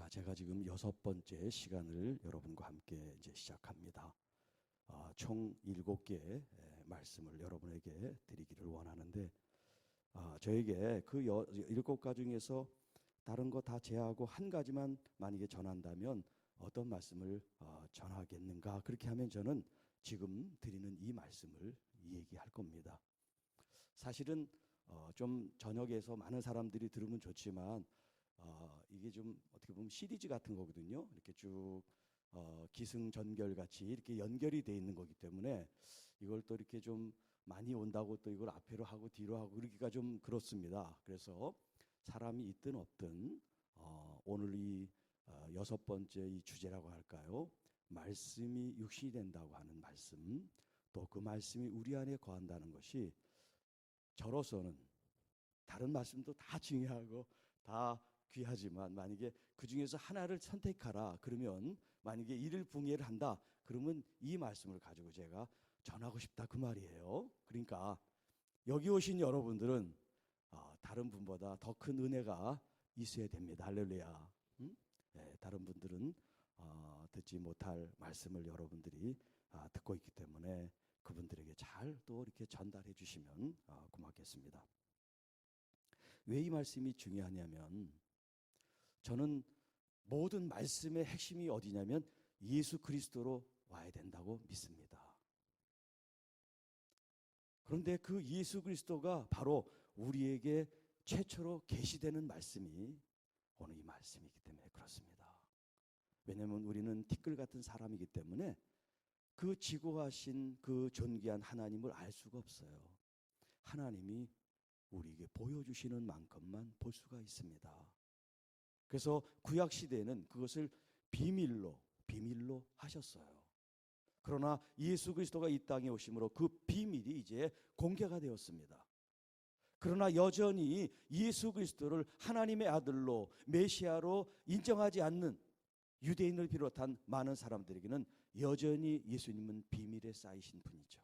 제가 지금 6번째 시간을 여러분과 함께 이제 시작합니다. 총 7개의 말씀을 여러분에게 드리기를 원하는데, 저에게 그 7가 중에서 다른 거 다 제하고 한 가지만 만약에 전한다면 어떤 말씀을 전하겠는가? 그렇게 하면 저는 지금 드리는 이 말씀을 얘기할 겁니다. 사실은 좀 저녁에서 많은 사람들이 들으면 좋지만 이게 좀 어떻게 보면 시리즈 같은 거거든요. 이렇게 쭉 기승전결 같이 이렇게 연결이 돼 있는 거기 때문에 이걸 또 이렇게 좀 많이 온다고 또 이걸 앞으로 하고 뒤로 하고 그러기가 좀 그렇습니다. 그래서 사람이 있든 없든 오늘 이 6번째 이 주제라고 할까요? 말씀이 육신이 된다고 하는 말씀, 또 그 말씀이 우리 안에 거한다는 것이 저로서는 다른 말씀도 다 중요하고 다 귀하지만 만약에 그 중에서 하나를 선택하라 그러면 만약에 이를 분해를 한다 그러면 이 말씀을 가지고 제가 전하고 싶다 그 말이에요. 그러니까 여기 오신 여러분들은 다른 분보다 더 큰 은혜가 있어야 됩니다. 할렐루야. 네, 다른 분들은 듣지 못할 말씀을 여러분들이 듣고 있기 때문에 그분들에게 잘 또 이렇게 전달해 주시면 고맙겠습니다. 왜 이 말씀이 중요하냐면 저는 모든 말씀의 핵심이 어디냐면 예수 그리스도로 와야 된다고 믿습니다. 그런데 그 예수 그리스도가 바로 우리에게 최초로 계시되는 말씀이 오늘 이 말씀이기 때문에 그렇습니다. 왜냐하면 우리는 티끌 같은 사람이기 때문에 그 지고하신 그 존귀한 하나님을 알 수가 없어요. 하나님이 우리에게 보여주시는 만큼만 볼 수가 있습니다. 그래서 구약 시대에는 그것을 비밀로 하셨어요. 그러나 예수 그리스도가 이 땅에 오심으로 그 비밀이 이제 공개가 되었습니다. 그러나 여전히 예수 그리스도를 하나님의 아들로 메시아로 인정하지 않는 유대인을 비롯한 많은 사람들에게는 여전히 예수님은 비밀에 쌓이신 분이죠.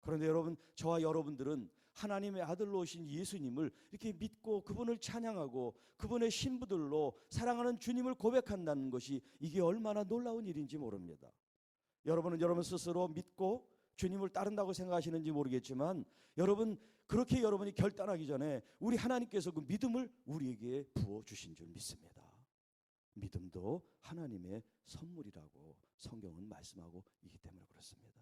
그런데 여러분, 저와 여러분들은 하나님의 아들로 오신 예수님을 이렇게 믿고 그분을 찬양하고 그분의 신부들로 사랑하는 주님을 고백한다는 것이 이게 얼마나 놀라운 일인지 모릅니다. 여러분은 여러분 스스로 믿고 주님을 따른다고 생각하시는지 모르겠지만 여러분, 그렇게 여러분이 결단하기 전에 우리 하나님께서 그 믿음을 우리에게 부어주신 줄 믿습니다. 믿음도 하나님의 선물이라고 성경은 말씀하고 있기 때문에 그렇습니다.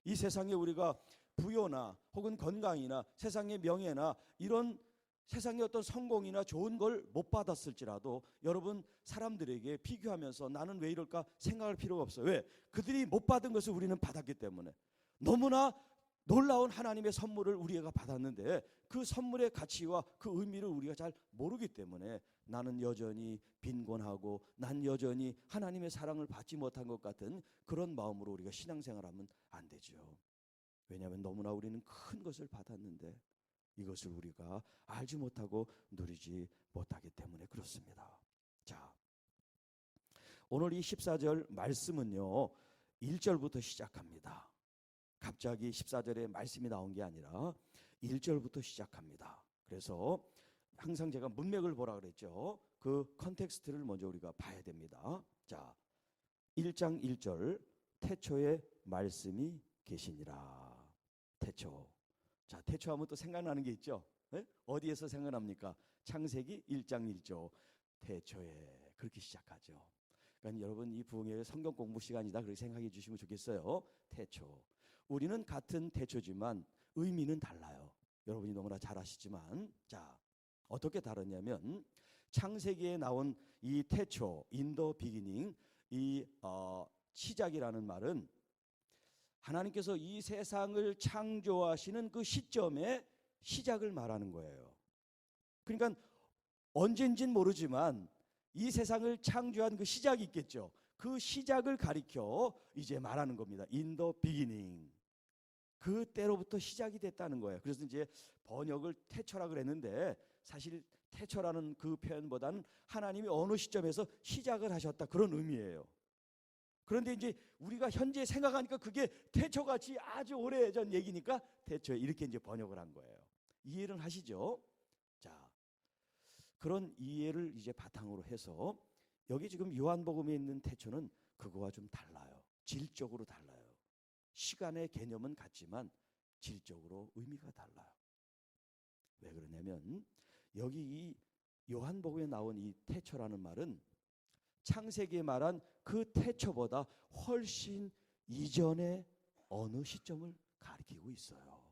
이 세상에 우리가 부여나 혹은 건강이나 세상의 명예나 이런 세상의 어떤 성공이나 좋은 걸 못 받았을지라도 여러분 사람들에게 비교하면서 나는 왜 이럴까 생각할 필요가 없어요. 왜? 그들이 못 받은 것을 우리는 받았기 때문에 너무나 놀라운 하나님의 선물을 우리가 받았는데 그 선물의 가치와 그 의미를 우리가 잘 모르기 때문에 나는 여전히 빈곤하고 난 여전히 하나님의 사랑을 받지 못한 것 같은 그런 마음으로 우리가 신앙생활하면 안 되죠. 왜냐하면 너무나 우리는 큰 것을 받았는데 이것을 우리가 알지 못하고 누리지 못하기 때문에 그렇습니다. 자, 오늘 이 14절 말씀은요 1절부터 시작합니다. 갑자기 14절에 말씀이 나온 게 아니라 1절부터 시작합니다. 그래서 항상 제가 문맥을 보라 그랬죠. 그 컨텍스트를 먼저 우리가 봐야 됩니다. 자, 1장 1절 태초에 말씀이 계시니라. 태초. 자, 태초하면 또 생각나는 게 있죠. 네? 어디에서 생각납니까? 창세기 1장 1절 태초에 그렇게 시작하죠. 그러니까 여러분 이 부흥회 성경 공부 시간이다 그렇게 생각해 주시면 좋겠어요. 태초. 우리는 같은 태초지만 의미는 달라요. 여러분이 너무나 잘 아시지만 자, 어떻게 다르냐면 창세기에 나온 이 태초, 인더 비기닝, 이 시작이라는 말은 하나님께서 이 세상을 창조하시는 그 시점의 시작을 말하는 거예요. 그러니까 언젠진 모르지만 이 세상을 창조한 그 시작이 있겠죠. 그 시작을 가리켜 이제 말하는 겁니다. In the beginning. 그때로부터 시작이 됐다는 거예요. 그래서 이제 번역을 태초라 그랬는데 사실 태초라는 그 표현보다는 하나님이 어느 시점에서 시작을 하셨다 그런 의미예요. 그런데 이제 우리가 현재 생각하니까 그게 태초같이 아주 오래전 얘기니까 태초에 이렇게 이제 번역을 한 거예요. 이해를 하시죠? 자, 그런 이해를 이제 바탕으로 해서 여기 지금 요한복음에 있는 태초는 그거와 좀 달라요. 질적으로 달라요. 시간의 개념은 같지만 질적으로 의미가 달라요. 왜 그러냐면 여기 이 요한복음에 나온 이 태초라는 말은 창세기에 말한 그 태초보다 훨씬 이전의 어느 시점을 가리키고 있어요.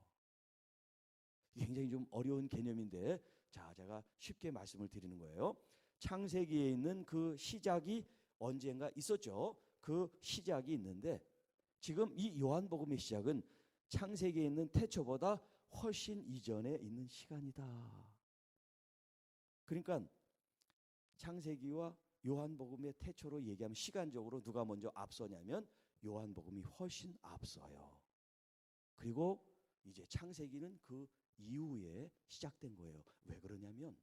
굉장히 좀 어려운 개념인데, 자, 제가 쉽게 말씀을 드리는 거예요. 창세기에 있는 그 시작이 언젠가 있었죠. 그 시작이 있는데 지금 이 요한복음의 시작은 창세기에 있는 태초보다 훨씬 이전에 있는 시간이다. 그러니까 창세기와 요한복음의 태초로 얘기하면 시간적으로 누가 먼저 앞서냐면 요한복음이 훨씬 앞서요. 그리고 이제 창세기는 그 이후에 시작된 거예요. 왜 그러냐면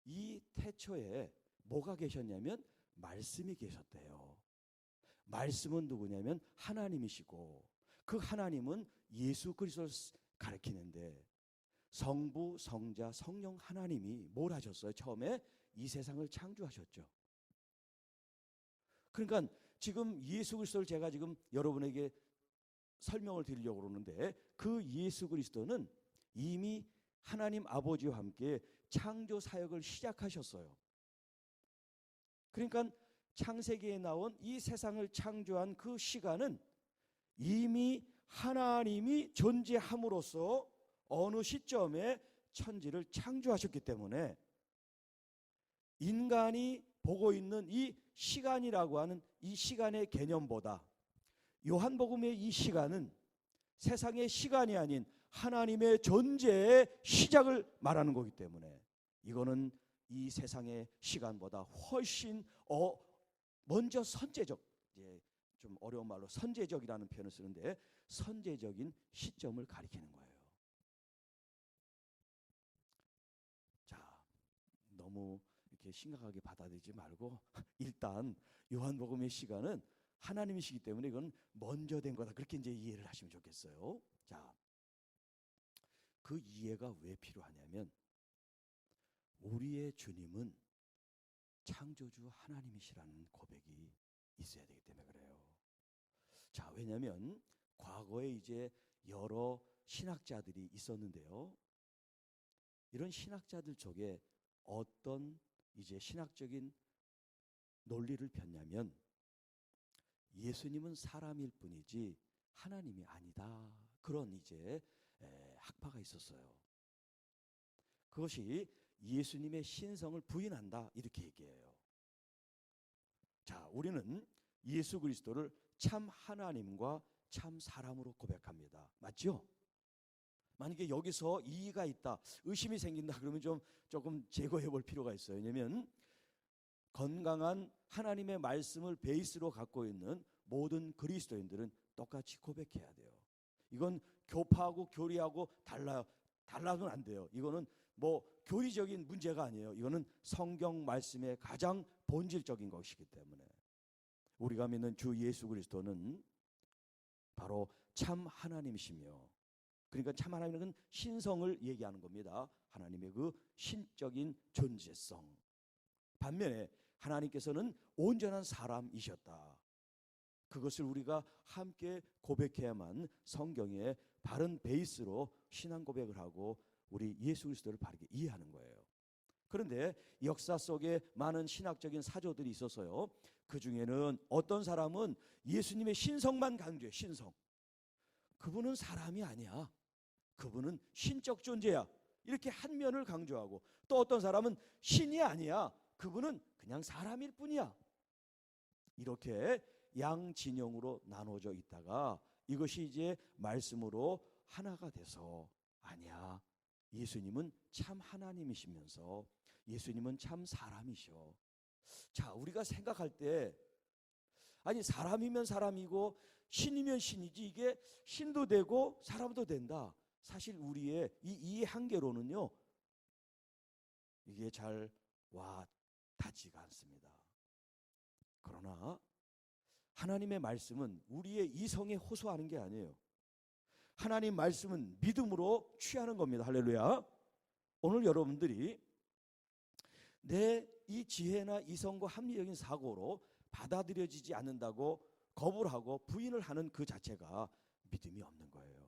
이 태초에 뭐가 계셨냐면 말씀이 계셨대요. 말씀은 누구냐면 하나님이시고 그 하나님은 예수 그리스도를 가리키는데 성부, 성자, 성령 하나님이 뭘 하셨어요? 처음에 이 세상을 창조하셨죠. 그러니까 지금 예수 그리스도를 제가 지금 여러분에게 설명을 드리려고 그러는데 그 예수 그리스도는 이미 하나님 아버지와 함께 창조 사역을 시작하셨어요. 그러니까 창세기에 나온 이 세상을 창조한 그 시간은 이미 하나님이 존재함으로써 어느 시점에 천지를 창조하셨기 때문에 인간이 보고 있는 이 시간이라고 하는 이 시간의 개념보다 요한복음의 이 시간은 세상의 시간이 아닌 하나님의 존재의 시작을 말하는 거기 때문에 이거는 이 세상의 시간보다 훨씬 먼저 선제적, 이제 좀 어려운 말로 선제적이라는 표현을 쓰는데 선제적인 시점을 가리키는 거예요. 자, 너무 이렇게 심각하게 받아들이지 말고 일단 요한복음의 시간은 하나님이시기 때문에 이건 먼저 된 거다, 그렇게 이제 이해를 하시면 좋겠어요. 자, 그 이해가 왜 필요하냐면 우리의 주님은 창조주 하나님이시라는 고백이 있어야 되기 때문에 그래요. 자, 왜냐하면 과거에 이제 여러 신학자들이 있었는데요. 이런 신학자들 쪽에 어떤 이제 신학적인 논리를 폈냐면 예수님은 사람일 뿐이지 하나님이 아니다. 그런 이제 학파가 있었어요. 그것이 예수님의 신성을 부인한다, 이렇게 얘기해요. 자, 우리는 예수 그리스도를 참 하나님과 참 사람으로 고백합니다. 맞죠? 만약에 여기서 이의가 있다, 의심이 생긴다 그러면 조금 제거해 볼 필요가 있어요. 왜냐하면 건강한 하나님의 말씀을 베이스로 갖고 있는 모든 그리스도인들은 똑같이 고백해야 돼요. 이건 교파하고 교리하고 달라도 안 돼요. 이거는 뭐 교리적인 문제가 아니에요. 이거는 성경 말씀의 가장 본질적인 것이기 때문에 우리가 믿는 주 예수 그리스도는 바로 참 하나님이시며, 그러니까 참 하나님은 신성을 얘기하는 겁니다. 하나님의 그 신적인 존재성. 반면에 하나님께서는 온전한 사람이셨다. 그것을 우리가 함께 고백해야만 성경의 바른 베이스로 신앙 고백을 하고 우리 예수 그리스도를 바르게 이해하는 거예요. 그런데 역사 속에 많은 신학적인 사조들이 있어서요. 그 중에는 어떤 사람은 예수님의 신성만 강조해. 신성. 그분은 사람이 아니야. 그분은 신적 존재야. 이렇게 한 면을 강조하고, 또 어떤 사람은 신이 아니야. 그분은 그냥 사람일 뿐이야. 이렇게 양진영으로 나눠져 있다가 이것이 이제 말씀으로 하나가 돼서 아니야, 예수님은 참 하나님이시면서 예수님은 참 사람이셔. 자, 우리가 생각할 때 아니 사람이면 사람이고 신이면 신이지 이게 신도 되고 사람도 된다. 사실 우리의 이 이해 한계로는요 이게 잘 와닿지가 않습니다. 그러나 하나님의 말씀은 우리의 이성에 호소하는 게 아니에요. 하나님 말씀은 믿음으로 취하는 겁니다. 할렐루야. 오늘 여러분들이 내 이 지혜나 이성과 합리적인 사고로 받아들여지지 않는다고 거부를 하고 부인을 하는 그 자체가 믿음이 없는 거예요.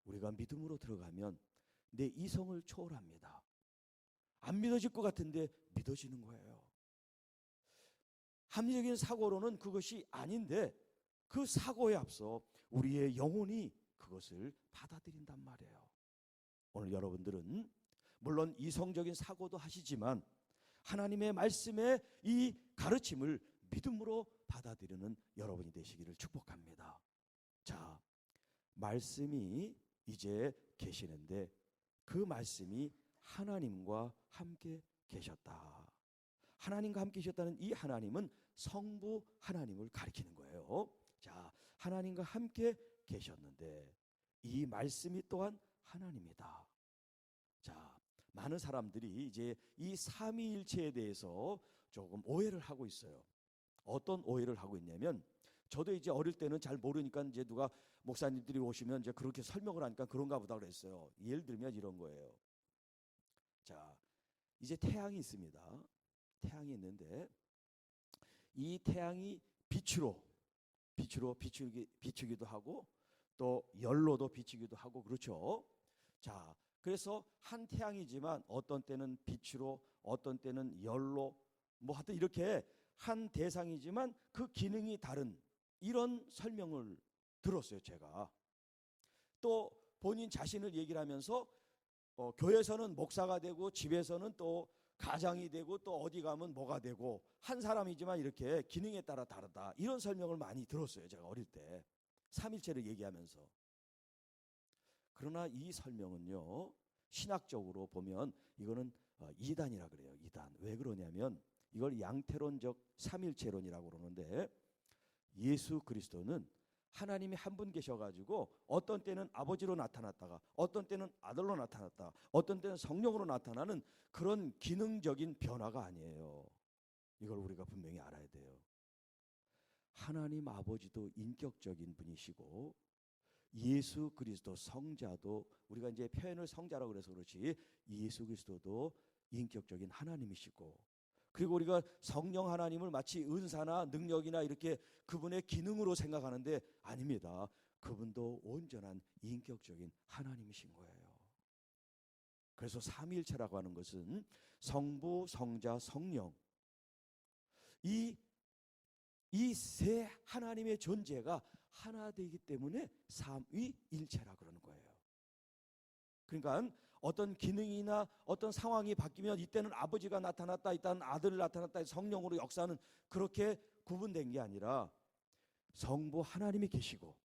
우리가 믿음으로 들어가면 내 이성을 초월합니다. 안 믿어질 것 같은데 믿어지는 거예요. 합리적인 사고로는 그것이 아닌데 그 사고에 앞서 우리의 영혼이 그것을 받아들인단 말이에요. 오늘 여러분들은 물론 이성적인 사고도 하시지만 하나님의 말씀의 이 가르침을 믿음으로 받아들이는 여러분이 되시기를 축복합니다. 자, 말씀이 이제 계시는데 그 말씀이 하나님과 함께 계셨다. 하나님과 함께 계셨다는 이 하나님은 성부 하나님을 가리키는 거예요. 자, 하나님과 함께 계셨는데 이 말씀이 또한 하나님이다. 자, 많은 사람들이 이제 이 삼위일체에 대해서 조금 오해를 하고 있어요. 어떤 오해를 하고 있냐면 저도 이제 어릴 때는 잘 모르니까 이제 누가 목사님들이 오시면 이제 그렇게 설명을 하니까 그런가 보다 그랬어요. 예를 들면 이런 거예요. 자, 이제 태양이 있습니다. 태양이 있는데 이 태양이 빛으로 비추기도 하고 또 열로도 비추기도 하고 그렇죠. 자, 그래서 한 태양이지만 어떤 때는 빛으로 어떤 때는 열로 뭐 하여튼 이렇게 한 대상이지만 그 기능이 다른 이런 설명을 들었어요. 제가 또 본인 자신을 얘기를 하면서 교회에서는 목사가 되고 집에서는 또 가장이 되고 또 어디 가면 뭐가 되고 한 사람이지만 이렇게 기능에 따라 다르다 이런 설명을 많이 들었어요. 제가 어릴 때 삼일체를 얘기하면서. 그러나 이 설명은요 신학적으로 보면 이거는 이단이라 그래요. 이단. 왜 그러냐면 이걸 양태론적 삼일체론이라고 그러는데 예수 그리스도는 하나님이 한 분 계셔가지고 어떤 때는 아버지로 나타났다가 어떤 때는 아들로 나타났다 어떤 때는 성령으로 나타나는 그런 기능적인 변화가 아니에요. 이걸 우리가 분명히 알아야 돼요. 하나님 아버지도 인격적인 분이시고 예수 그리스도 성자도 우리가 이제 표현을 성자라고 그래서 그렇지 예수 그리스도도 인격적인 하나님이시고 그리고 우리가 성령 하나님을 마치 은사나 능력이나 이렇게 그분의 기능으로 생각하는데 아닙니다. 그분도 온전한 인격적인 하나님이신 거예요. 그래서 삼위일체라고 하는 것은 성부, 성자, 성령 이 세 하나님의 존재가 하나 되기 때문에 삼위일체라 그러는 거예요. 그러니까 어떤 기능이나 어떤 상황이 바뀌면 이때는 아버지가 나타났다, 이때는 아들이 나타났다, 성령으로 역사는 그렇게 구분된 게 아니라 성부 하나님이 계시고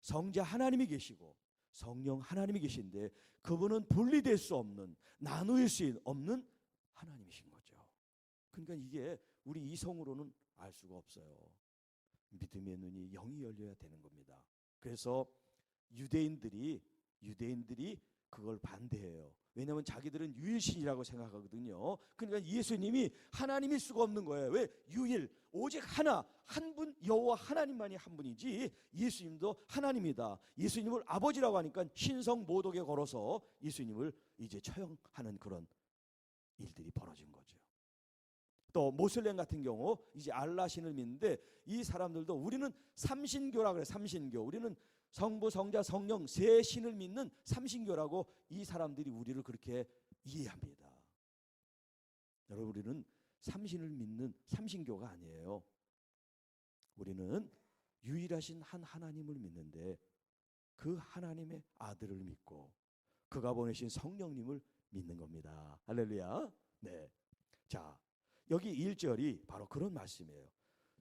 성자 하나님이 계시고 성령 하나님이 계신데 그분은 분리될 수 없는 나누일 수 없는 하나님이신 거죠. 그러니까 이게 우리 이성으로는 알 수가 없어요. 믿음의 눈이 영이 열려야 되는 겁니다. 그래서 유대인들이 그걸 반대해요. 왜냐하면 자기들은 유일신이라고 생각하거든요. 그러니까 예수님이 하나님일 수가 없는 거예요. 왜? 유일, 오직 하나, 한 분, 여호와 하나님만이 한 분이지 예수님도 하나님이다. 예수님을 아버지라고 하니까 신성 모독에 걸어서 예수님을 이제 처형하는 그런 일들이 벌어진 거죠. 또 모슬렘 같은 경우 이제 알라신을 믿는데 이 사람들도 우리는 삼신교라 그래. 삼신교. 우리는 성부, 성자, 성령 세 신을 믿는 삼신교라고 이 사람들이 우리를 그렇게 이해합니다. 여러분 우리는 삼신을 믿는 삼신교가 아니에요. 우리는 유일하신 한 하나님을 믿는데 그 하나님의 아들을 믿고 그가 보내신 성령님을 믿는 겁니다. 할렐루야. 네. 자, 여기 1절이 바로 그런 말씀이에요.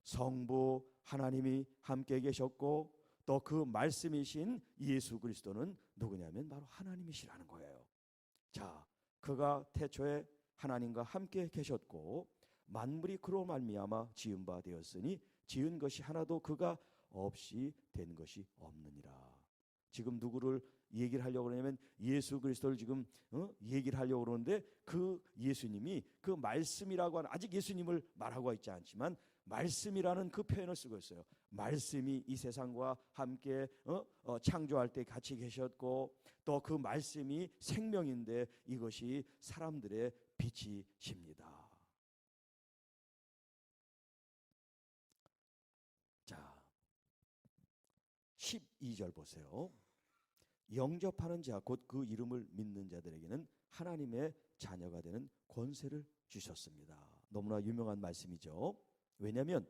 성부 하나님이 함께 계셨고 또 그 말씀이신 예수 그리스도는 누구냐면 바로 하나님이시라는 거예요. 자, 그가 태초에 하나님과 함께 계셨고 만물이 그로 말미암아 지은 바 되었으니 지은 것이 하나도 그가 없이 된 것이 없느니라. 지금 누구를 얘기를 하려고 그러냐면 예수 그리스도를 지금 얘기를 하려고 그러는데 그 예수님이 그 말씀이라고 하는 아직 예수님을 말하고 있지 않지만 말씀이라는 그 표현을 쓰고 있어요. 말씀이 이 세상과 함께 창조할 때 같이 계셨고 또 그 말씀이 생명인데 이것이 사람들의 빛이십니다. 12절 보세요. 영접하는 자 곧 그 이름을 믿는 자들에게는 하나님의 자녀가 되는 권세를 주셨습니다. 너무나 유명한 말씀이죠. 왜냐하면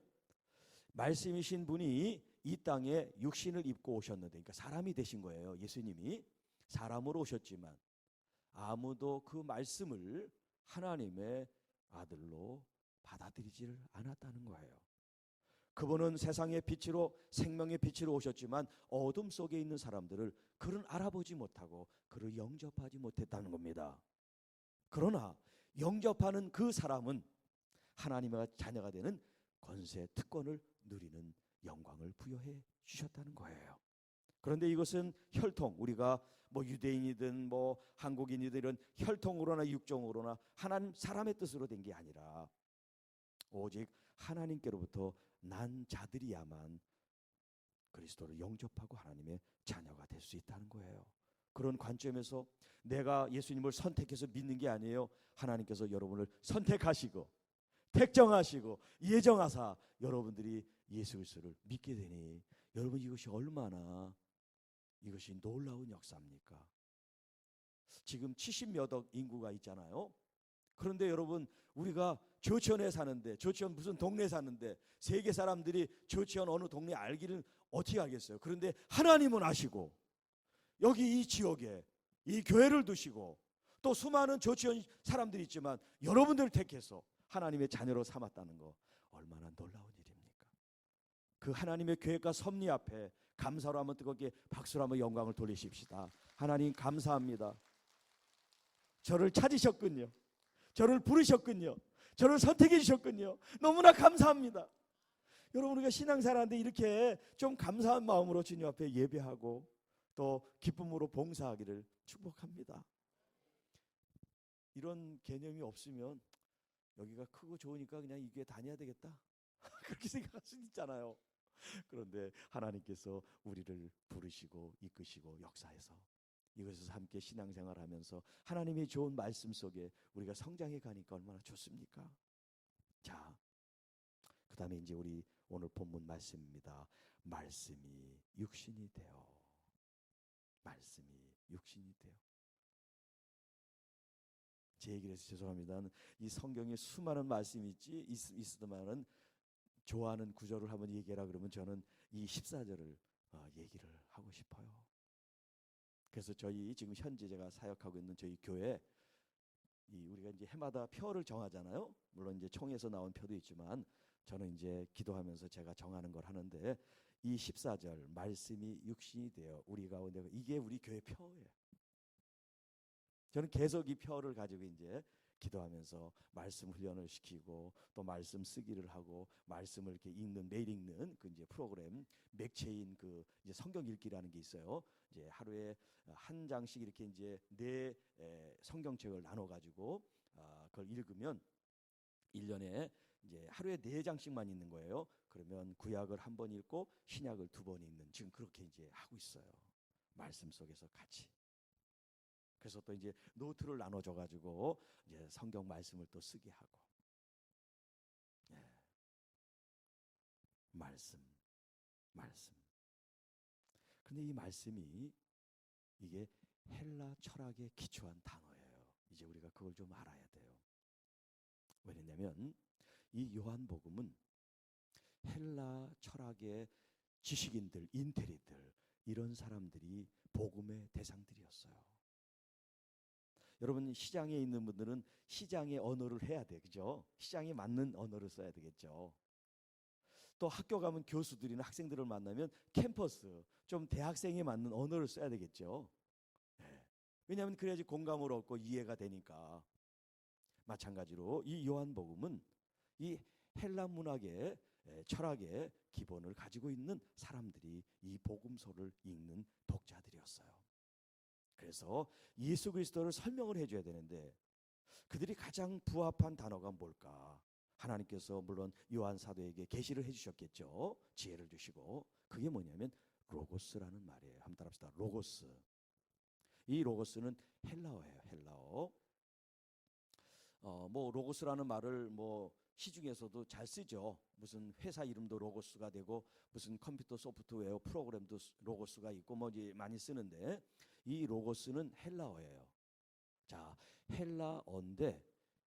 말씀이신 분이 이 땅에 육신을 입고 오셨는데, 그러니까 사람이 되신 거예요. 예수님이 사람으로 오셨지만 아무도 그 말씀을 하나님의 아들로 받아들이지를 않았다는 거예요. 그분은 세상의 빛으로, 생명의 빛으로 오셨지만 어둠 속에 있는 사람들을 그를 알아보지 못하고 그를 영접하지 못했다는 겁니다. 그러나 영접하는 그 사람은 하나님의 자녀가 되는 권세, 특권을 누리는 영광을 부여해 주셨다는 거예요. 그런데 이것은 혈통, 우리가 뭐 유대인이든 뭐 한국인이든 이런 혈통으로나 육정으로나 하나님 사람의 뜻으로 된 게 아니라 오직 하나님께로부터 난 자들이야만 그리스도를 영접하고 하나님의 자녀가 될 수 있다는 거예요. 그런 관점에서 내가 예수님을 선택해서 믿는 게 아니에요. 하나님께서 여러분을 선택하시고 택정하시고 예정하사 여러분들이 예수 그리스도를 믿게 되니 여러분, 이것이 얼마나 이것이 놀라운 역사입니까? 지금 70몇 억 인구가 있잖아요. 그런데 여러분, 우리가 조치원에 사는데, 조치원 무슨 동네에 사는데 세계 사람들이 조치원 어느 동네 알기를 어떻게 하겠어요? 그런데 하나님은 아시고 여기 이 지역에 이 교회를 두시고 또 수많은 조치원 사람들이 있지만 여러분들을 택해서 하나님의 자녀로 삼았다는 거 얼마나 놀라운 일입니까? 그 하나님의 계획과 섭리 앞에 감사로 한번 뜨겁게 박수로 한번 영광을 돌리십시다. 하나님 감사합니다. 저를 찾으셨군요. 저를 부르셨군요. 저를 선택해 주셨군요. 너무나 감사합니다. 여러분, 우리가 신앙생활하는데 이렇게 좀 감사한 마음으로 주님 앞에 예배하고 또 기쁨으로 봉사하기를 축복합니다. 이런 개념이 없으면 여기가 크고 좋으니까 그냥 이 교회 다녀야 되겠다 그렇게 생각할 수 있잖아요. 그런데 하나님께서 우리를 부르시고 이끄시고 역사해서 이것에서 함께 신앙생활하면서 하나님의 좋은 말씀 속에 우리가 성장해 가니까 얼마나 좋습니까? 자, 그 다음에 이제 우리 오늘 본문 말씀입니다. 말씀이 육신이 되어. 말씀이 육신이 되어. 제 얘기를 해서 죄송합니다. 이 성경에 수많은 말씀이 있으더만은 좋아하는 구절을 한번 얘기해라 그러면 저는 이 14절을 얘기를 하고 싶어요. 그래서 저희 지금 현재 제가 사역하고 있는 저희 교회, 우리가 이제 해마다 표를 정하잖아요. 물론 이제 총에서 나온 표도 있지만 저는 이제 기도하면서 제가 정하는 걸 하는데, 이 14절 말씀이 육신이 되어 우리 가운데, 이게 우리 교회 표예요. 저는 계속 이 표를 가지고 이제 기도하면서 말씀 훈련을 시키고 또 말씀 쓰기를 하고 말씀을 이렇게 읽는, 매일 읽는 그 이제 프로그램 맥체인 그 이제 성경 읽기라는 게 있어요. 이제 하루에 한 장씩 이렇게 이제 네 성경책을 나눠 가지고 그걸 읽으면 1년에 이제 하루에 4장씩만 읽는 거예요. 그러면 구약을 한 번 읽고 신약을 2번 읽는, 지금 그렇게 이제 하고 있어요. 말씀 속에서 같이. 그래서 또 이제 노트를 나눠줘 가지고 이제 성경 말씀을 또 쓰게 하고. 네. 말씀. 근데 이 말씀이 이게 헬라 철학에 기초한 단어예요. 이제 우리가 그걸 좀 알아야 돼요. 왜냐하면 이 요한복음은 헬라 철학의 지식인들, 인텔리들, 이런 사람들이 복음의 대상들이었어요. 여러분, 시장에 있는 분들은 시장의 언어를 해야 돼, 그죠? 시장에 맞는 언어를 써야 되겠죠. 또 학교 가면 교수들이나 학생들을 만나면 캠퍼스, 좀 대학생에 맞는 언어를 써야 되겠죠. 네. 왜냐하면 그래야지 공감을 얻고 이해가 되니까. 마찬가지로 이 요한복음은 이 헬라 문학의 철학의 기본을 가지고 있는 사람들이 이 복음서를 읽는 독자들이었어요. 그래서 예수 그리스도를 설명을 해줘야 되는데 그들이 가장 부합한 단어가 뭘까? 하나님께서 물론 요한 사도에게 계시를 해주셨겠죠. 지혜를 주시고. 그게 뭐냐면 로고스라는 말이에요. 한번 따라합시다. 로고스. 이 로고스는 헬라어예요. 헬라어. 뭐 로고스라는 말을 뭐 시중에서도 잘 쓰죠. 무슨 회사 이름도 로고스가 되고 무슨 컴퓨터 소프트웨어 프로그램도 로고스가 있고 뭐 이제 많이 쓰는데 이 로고스는 헬라어예요. 자, 헬라어인데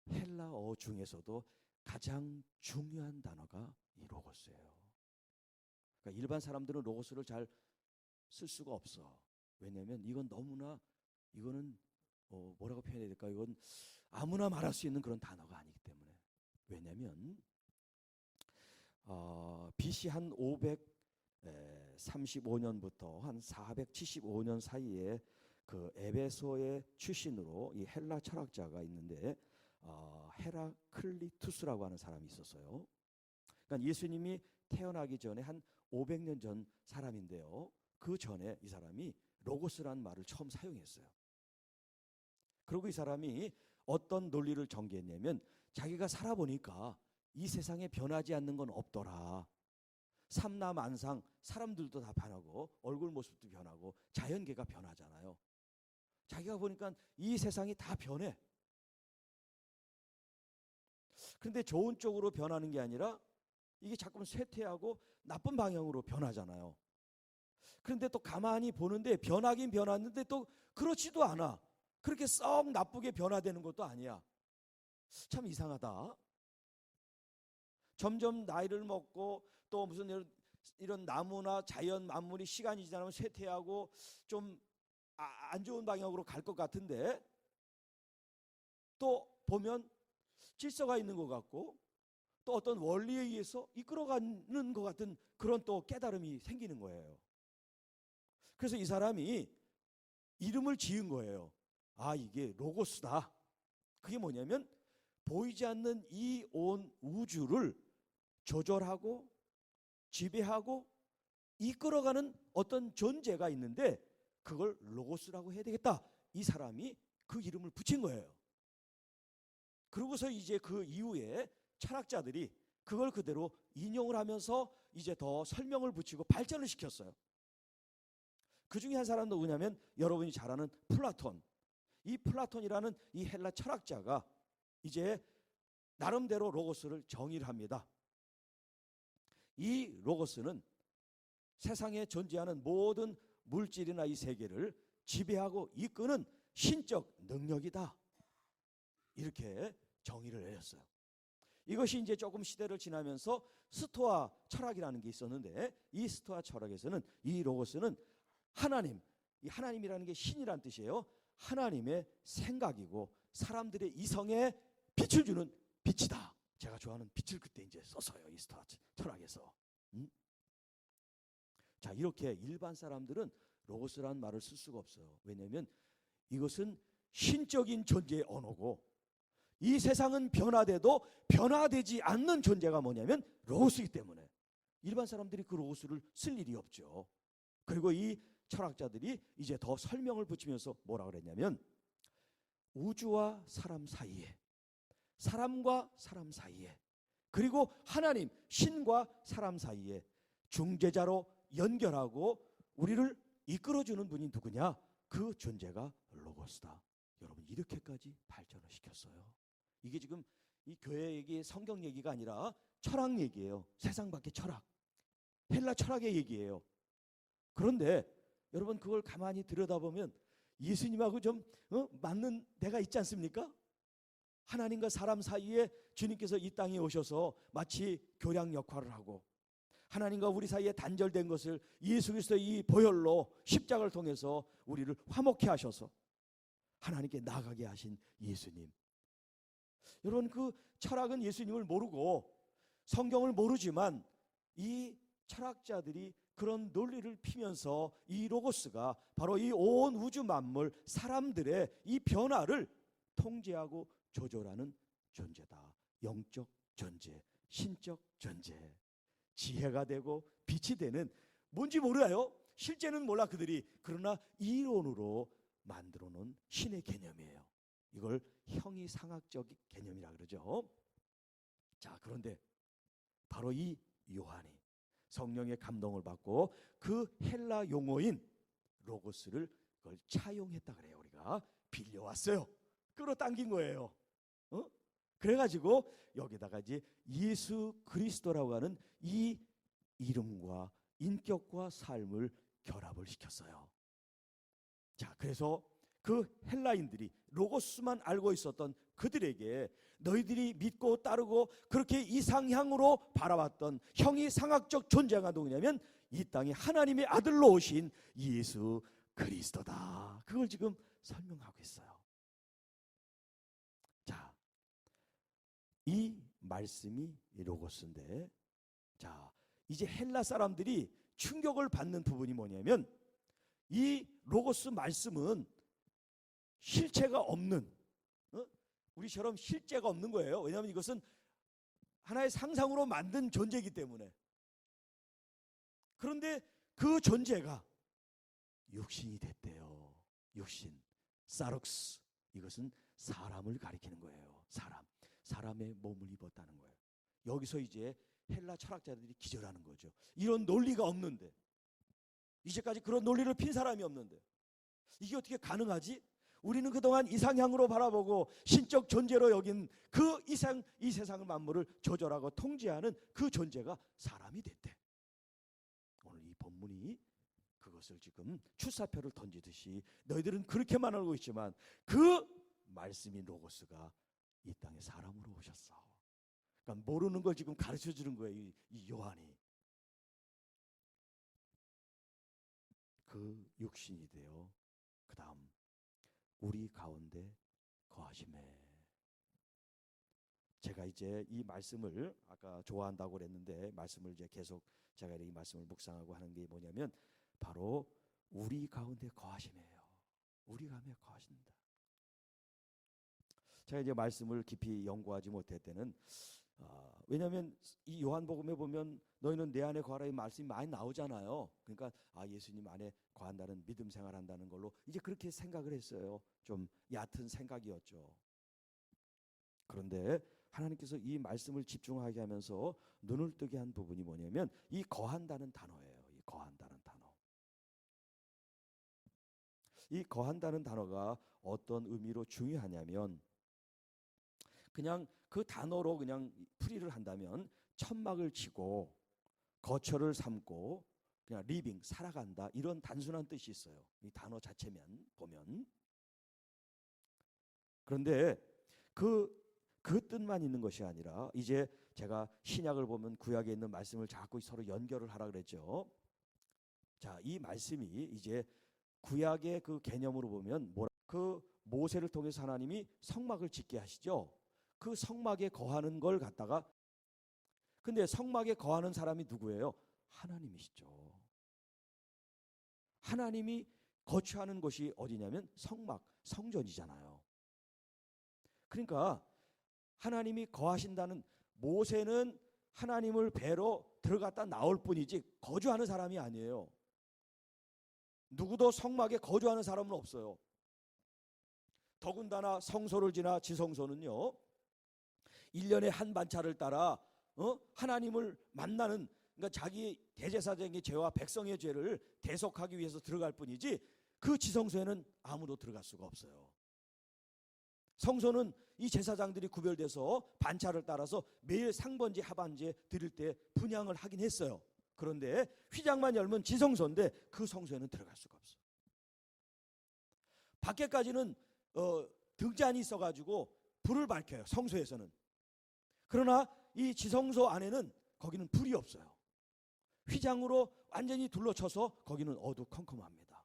헬라어 중에서도 가장 중요한 단어가 이 로고스예요. 그러니까 일반 사람들은 로고스를 잘 쓸 수가 없어. 왜냐하면 이건 너무나 이거는 뭐라고 표현해야 될까? 이건 아무나 말할 수 있는 그런 단어가 아니기 때문에. 왜냐하면 BC 한 535년부터 한 475년 사이에 그 에베소의 출신으로 이 헬라 철학자가 있는데 헤라클리투스라고 하는 사람이 있었어요. 그러니까 예수님이 태어나기 전에 한 500년 전 사람인데요. 그 전에 이 사람이 로고스라는 말을 처음 사용했어요. 그리고 이 사람이 어떤 논리를 전개했냐면 자기가 살아보니까 이 세상에 변하지 않는 건 없더라. 삼라만상 사람들도 다 변하고 얼굴 모습도 변하고 자연계가 변하잖아요. 자기가 보니까 이 세상이 다 변해. 그런데 좋은 쪽으로 변하는 게 아니라 이게 자꾸 쇠퇴하고 나쁜 방향으로 변하잖아요. 그런데 또 가만히 보는데 변하긴 변했는데 또 그렇지도 않아. 그렇게 썩 나쁘게 변화되는 것도 아니야. 참 이상하다. 점점 나이를 먹고 또 무슨 이런 나무나 자연 만물이 시간이 지나면 쇠퇴하고 좀 안 좋은 방향으로 갈 것 같은데 또 보면 질서가 있는 것 같고 또 어떤 원리에 의해서 이끌어가는 것 같은 그런 또 깨달음이 생기는 거예요. 그래서 이 사람이 이름을 지은 거예요. 이게 로고스다. 그게 뭐냐면 보이지 않는 이 온 우주를 조절하고 지배하고 이끌어가는 어떤 존재가 있는데 그걸 로고스라고 해야 되겠다. 이 사람이 그 이름을 붙인 거예요. 그러고서 이제 그 이후에 철학자들이 그걸 그대로 인용을 하면서 이제 더 설명을 붙이고 발전을 시켰어요. 그 중에 한 사람은 누구냐면 여러분이 잘 아는 플라톤. 이 플라톤이라는 이 헬라 철학자가 이제 나름대로 로고스를 정의를 합니다. 이 로고스는 세상에 존재하는 모든 물질이나 이 세계를 지배하고 이끄는 신적 능력이다. 이렇게 정의를 내렸어요. 이것이 이제 조금 시대를 지나면서 스토아 철학이라는 게 있었는데 이 스토아 철학에서는 이 로고스는 하나님, 이 하나님이라는 게 신이란 뜻이에요. 하나님의 생각이고 사람들의 이성에 빛을 주는 빛이다. 제가 좋아하는 빛을 그때 이제 썼어요. 이 스토아 철학에서. 자, 이렇게 일반 사람들은 로고스라는 말을 쓸 수가 없어요. 왜냐하면 이것은 신적인 존재의 언어고 이 세상은 변화돼도 변화되지 않는 존재가 뭐냐면 로고스이기 때문에 일반 사람들이 그 로고스를 쓸 일이 없죠. 그리고 이 철학자들이 이제 더 설명을 붙이면서 뭐라 그랬냐면 우주와 사람 사이에 사람과 사람 사이에 그리고 하나님 신과 사람 사이에 중재자로 연결하고 우리를 이끌어주는 분이 누구냐? 그 존재가 로고스다. 여러분 이렇게까지 발전을 시켰어요. 이게 지금 이 교회 얘기 성경 얘기가 아니라 철학 얘기예요. 세상 밖의 철학. 헬라 철학의 얘기예요. 그런데 여러분 그걸 가만히 들여다보면 예수님하고 좀 맞는 데가 있지 않습니까? 하나님과 사람 사이에 주님께서 이 땅에 오셔서 마치 교량 역할을 하고 하나님과 우리 사이에 단절된 것을 예수 그리스도의 이 보혈로 십자가를 통해서 우리를 화목케 하셔서 하나님께 나가게 하신 예수님. 여러분 그 철학은 예수님을 모르고 성경을 모르지만 이 철학자들이 그런 논리를 피면서 이 로고스가 바로 이 온 우주 만물 사람들의 이 변화를 통제하고 조절하는 존재다. 영적 존재, 신적 존재, 지혜가 되고 빛이 되는 뭔지 몰라요. 실제는 몰라 그들이. 그러나 이론으로 만들어 놓은 신의 개념이에요. 이걸 형이상학적 개념이라 그러죠. 자, 그런데 바로 이 요한이 성령의 감동을 받고 그 헬라 용어인 로고스를 그걸 차용했다 그래요. 우리가 빌려왔어요. 끌어당긴 거예요. 그래가지고 여기다가 이제 예수 그리스도라고 하는 이 이름과 인격과 삶을 결합을 시켰어요. 자, 그래서 그 헬라인들이 로고스만 알고 있었던 그들에게 너희들이 믿고 따르고 그렇게 이상향으로 바라봤던 형이상학적 존재가 누구냐면 이 땅에 하나님의 아들로 오신 예수 그리스도다. 그걸 지금 설명하고 있어요. 자, 이 말씀이 로고스인데, 자, 이제 헬라 사람들이 충격을 받는 부분이 뭐냐면 이 로고스 말씀은 실체가 없는, 우리처럼 실제가 없는 거예요. 왜냐하면 이것은 하나의 상상으로 만든 존재이기 때문에. 그런데 그 존재가 육신이 됐대요. 육신, 사룩스. 이것은 사람을 가리키는 거예요. 사람의 몸을 입었다는 거예요. 여기서 이제 헬라 철학자들이 기절하는 거죠. 이런 논리가 없는데, 이제까지 그런 논리를 핀 사람이 없는데 이게 어떻게 가능하지? 우리는 그동안 이상향으로 바라보고 신적 존재로 여긴 그 이 세상을 만물을 조절하고 통제하는 그 존재가 사람이 됐대. 오늘 이 본문이 그것을 지금 출사표를 던지듯이 너희들은 그렇게만 알고 있지만 그 말씀인 로고스가 이 땅에 사람으로 오셨어. 그러니까 모르는 걸 지금 가르쳐 주는 거예요. 이 요한이. 그 육신이 되어 그 다음 우리 가운데 거하심에. 제가 이제 이 말씀을 아까 좋아한다고 그랬는데 말씀을 이제 계속 제가 이 말씀을 묵상하고 하는 게 뭐냐면 바로 우리 가운데 거하심이에요. 우리 가운데 거하신다. 제가 이제 말씀을 깊이 연구하지 못할 때는 왜냐하면 이 요한복음에 보면 너희는 내 안에 거하라 이 말씀이 많이 나오잖아요. 그러니까 예수님 안에 거한다는 믿음 생활한다는 걸로 이제 그렇게 생각을 했어요. 좀 얕은 생각이었죠. 그런데 하나님께서 이 말씀을 집중하게 하면서 눈을 뜨게 한 부분이 뭐냐면 이 거한다는 단어예요. 이 거한다는 단어. 이 거한다는 단어가 어떤 의미로 중요하냐면 그냥 그 단어로 그냥 풀이를 한다면 천막을 치고 거처를 삼고 그냥 리빙 살아간다 이런 단순한 뜻이 있어요. 이 단어 자체면 보면. 그런데 그 뜻만 있는 것이 아니라 이제 제가 신약을 보면 구약에 있는 말씀을 자꾸 서로 연결을 하라 그랬죠. 자, 이 말씀이 이제 구약의 그 개념으로 보면 그 모세를 통해서 하나님이 성막을 짓게 하시죠. 그 성막에 거하는 걸 갖다가 근데 성막에 거하는 사람이 누구예요? 하나님이시죠. 하나님이 거주하는 곳이 어디냐면 성막, 성전이잖아요. 그러니까 하나님이 거하신다는 모세는 하나님을 뵈러 들어갔다 나올 뿐이지 거주하는 사람이 아니에요. 누구도 성막에 거주하는 사람은 없어요. 더군다나 성소를 지나 지성소는요 1년에 한 반차를 따라 하나님을 만나는 그러니까 자기 대제사장의 죄와 백성의 죄를 대속하기 위해서 들어갈 뿐이지 그 지성소에는 아무도 들어갈 수가 없어요. 성소는 이 제사장들이 구별돼서 반차를 따라서 매일 상번제 하반제 드릴 때 분향을 하긴 했어요. 그런데 휘장만 열면 지성소인데 그 성소에는 들어갈 수가 없어요. 밖에까지는 등잔이 있어가지고 불을 밝혀요. 성소에서는. 그러나 이 지성소 안에는 거기는 불이 없어요. 휘장으로 완전히 둘러쳐서 거기는 어두컴컴합니다.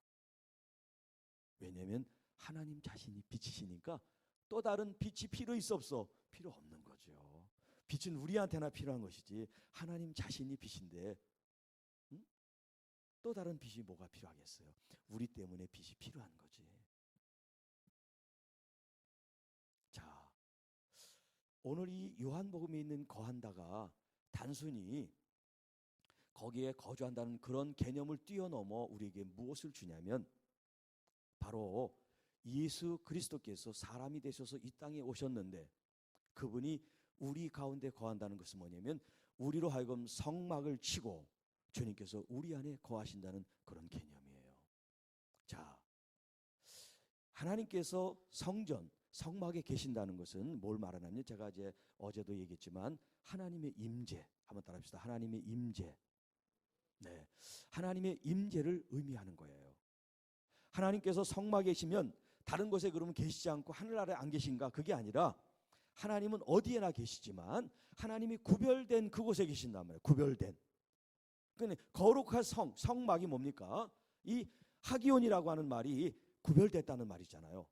왜냐하면 하나님 자신이 빛이시니까 또 다른 빛이 필요 있어 없어? 필요 없는 거죠. 빛은 우리한테나 필요한 것이지 하나님 자신이 빛인데 또 다른 빛이 뭐가 필요하겠어요? 우리 때문에 빛이 필요한 거지. 자, 오늘 이 요한복음에 있는 거한다가 단순히 거기에 거주한다는 그런 개념을 뛰어넘어 우리에게 무엇을 주냐면 바로 예수 그리스도께서 사람이 되셔서 이 땅에 오셨는데 그분이 우리 가운데 거한다는 것은 뭐냐면 우리로 하여금 성막을 치고 주님께서 우리 안에 거하신다는 그런 개념이에요. 자, 하나님께서 성전, 성막에 계신다는 것은 뭘 말하냐면, 제가 이제 어제도 얘기했지만 하나님의 임재, 한번 따라합시다. 하나님의 임재. 네, 하나님의 임재를 의미하는 거예요. 하나님께서 성막에 계시면 다른 곳에 그러면 계시지 않고 하늘 아래 안 계신가? 그게 아니라 하나님은 어디에나 계시지만 하나님이 구별된 그곳에 계신단 말이에요. 구별된. 그러니까 거룩한 성막이 뭡니까? 이 하기온이라고 하는 말이 구별됐다는 말이잖아요.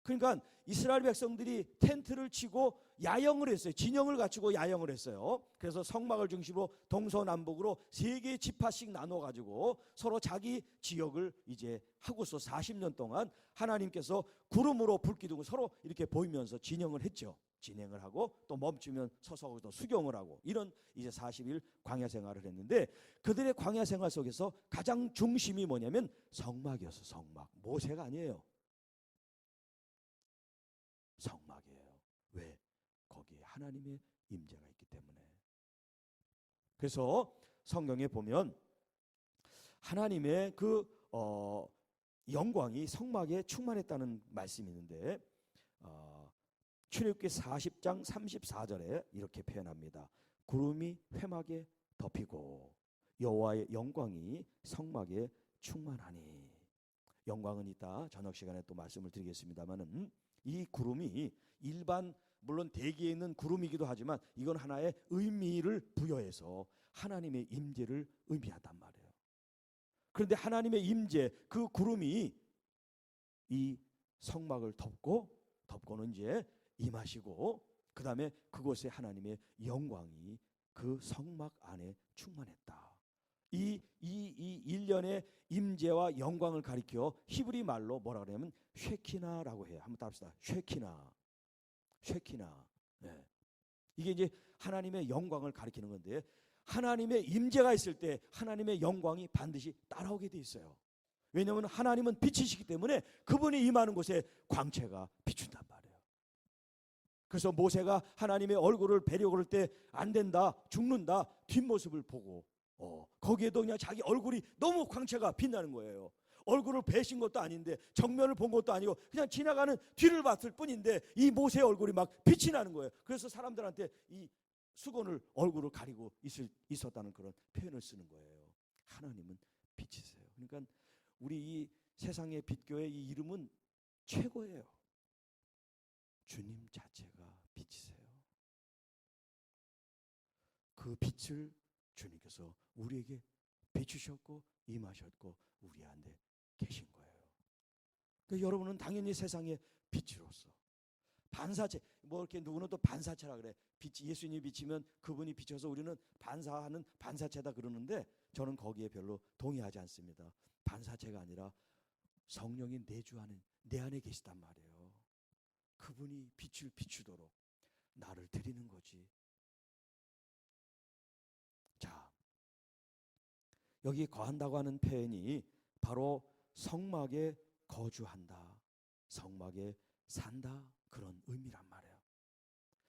그러니까 이스라엘 백성들이 텐트를 치고 야영을 했어요. 진영을 갖추고 야영을 했어요. 그래서 성막을 중심으로 동서남북으로 3개의 지파씩 나눠 가지고 서로 자기 지역을 이제 하고서 40년 동안 하나님께서 구름으로 불기둥을 서로 이렇게 보이면서 진영을 했죠. 진행을 하고 또 멈추면 서서 또 수경을 하고, 이런 이제 40일 광야 생활을 했는데, 그들의 광야 생활 속에서 가장 중심이 뭐냐면 성막이었어. 성막. 모세가 아니에요. 성막이에요. 왜? 거기에 하나님의 임재가 있기 때문에. 그래서 성경에 보면 하나님의 그 영광이 성막에 충만했다는 말씀이 있는데, 출애굽기 40장 34절에 이렇게 표현합니다. 구름이 회막에 덮이고 여호와의 영광이 성막에 충만하니. 영광은 이따 저녁 시간에 또 말씀을 드리겠습니다만은, 이 구름이 일반 물론 대기에 있는 구름이기도 하지만 이건 하나의 의미를 부여해서 하나님의 임재를 의미한단 말이에요. 그런데 하나님의 임재, 그 구름이 이 성막을 덮고는 이제 임하시고, 그 다음에 그곳에 하나님의 영광이 그 성막 안에 충만했다. 이 일련의 임재와 영광을 가리켜 히브리 말로 뭐라 그러냐면 쉐키나라고 해요. 한번 따라합시다. 쉐키나. 네. 이게 이제 하나님의 영광을 가리키는 건데, 하나님의 임재가 있을 때 하나님의 영광이 반드시 따라오게 돼 있어요. 왜냐하면 하나님은 빛이시기 때문에 그분이 임하는 곳에 광채가 비춘단 말이에요. 그래서 모세가 하나님의 얼굴을 뵈려고 할 때 안 된다, 죽는다, 뒷모습을 보고 거기에도 그냥 자기 얼굴이 너무 광채가 빛나는 거예요. 얼굴을 뵈신 것도 아닌데, 정면을 본 것도 아니고 그냥 지나가는 뒤를 봤을 뿐인데 이 모세의 얼굴이 막 빛이 나는 거예요. 그래서 사람들한테 이 수건을 얼굴을 가리고 있었다는 그런 표현을 쓰는 거예요. 하나님은 빛이세요. 그러니까 우리 이 세상의 빛교회 이 이름은 최고예요. 주님 자체가 빛이세요. 그 빛을 주님께서 우리에게 비추셨고 임하셨고 우리 안에 계신 거예요. 그러니까 여러분은 당연히 세상의 빛으로서 반사체, 뭐 이렇게 누구는 또 반사체라 그래. 빛이 예수님이 비치면 그분이 비춰서 우리는 반사하는 반사체다 그러는데, 저는 거기에 별로 동의하지 않습니다. 반사체가 아니라 성령이 내 안에 계시단 말이에요. 그분이 빛을 비추도록 나를 드리는 거지. 자, 여기 거한다고 하는 표현이 바로 성막에 거주한다, 성막에 산다, 그런 의미란 말이에요.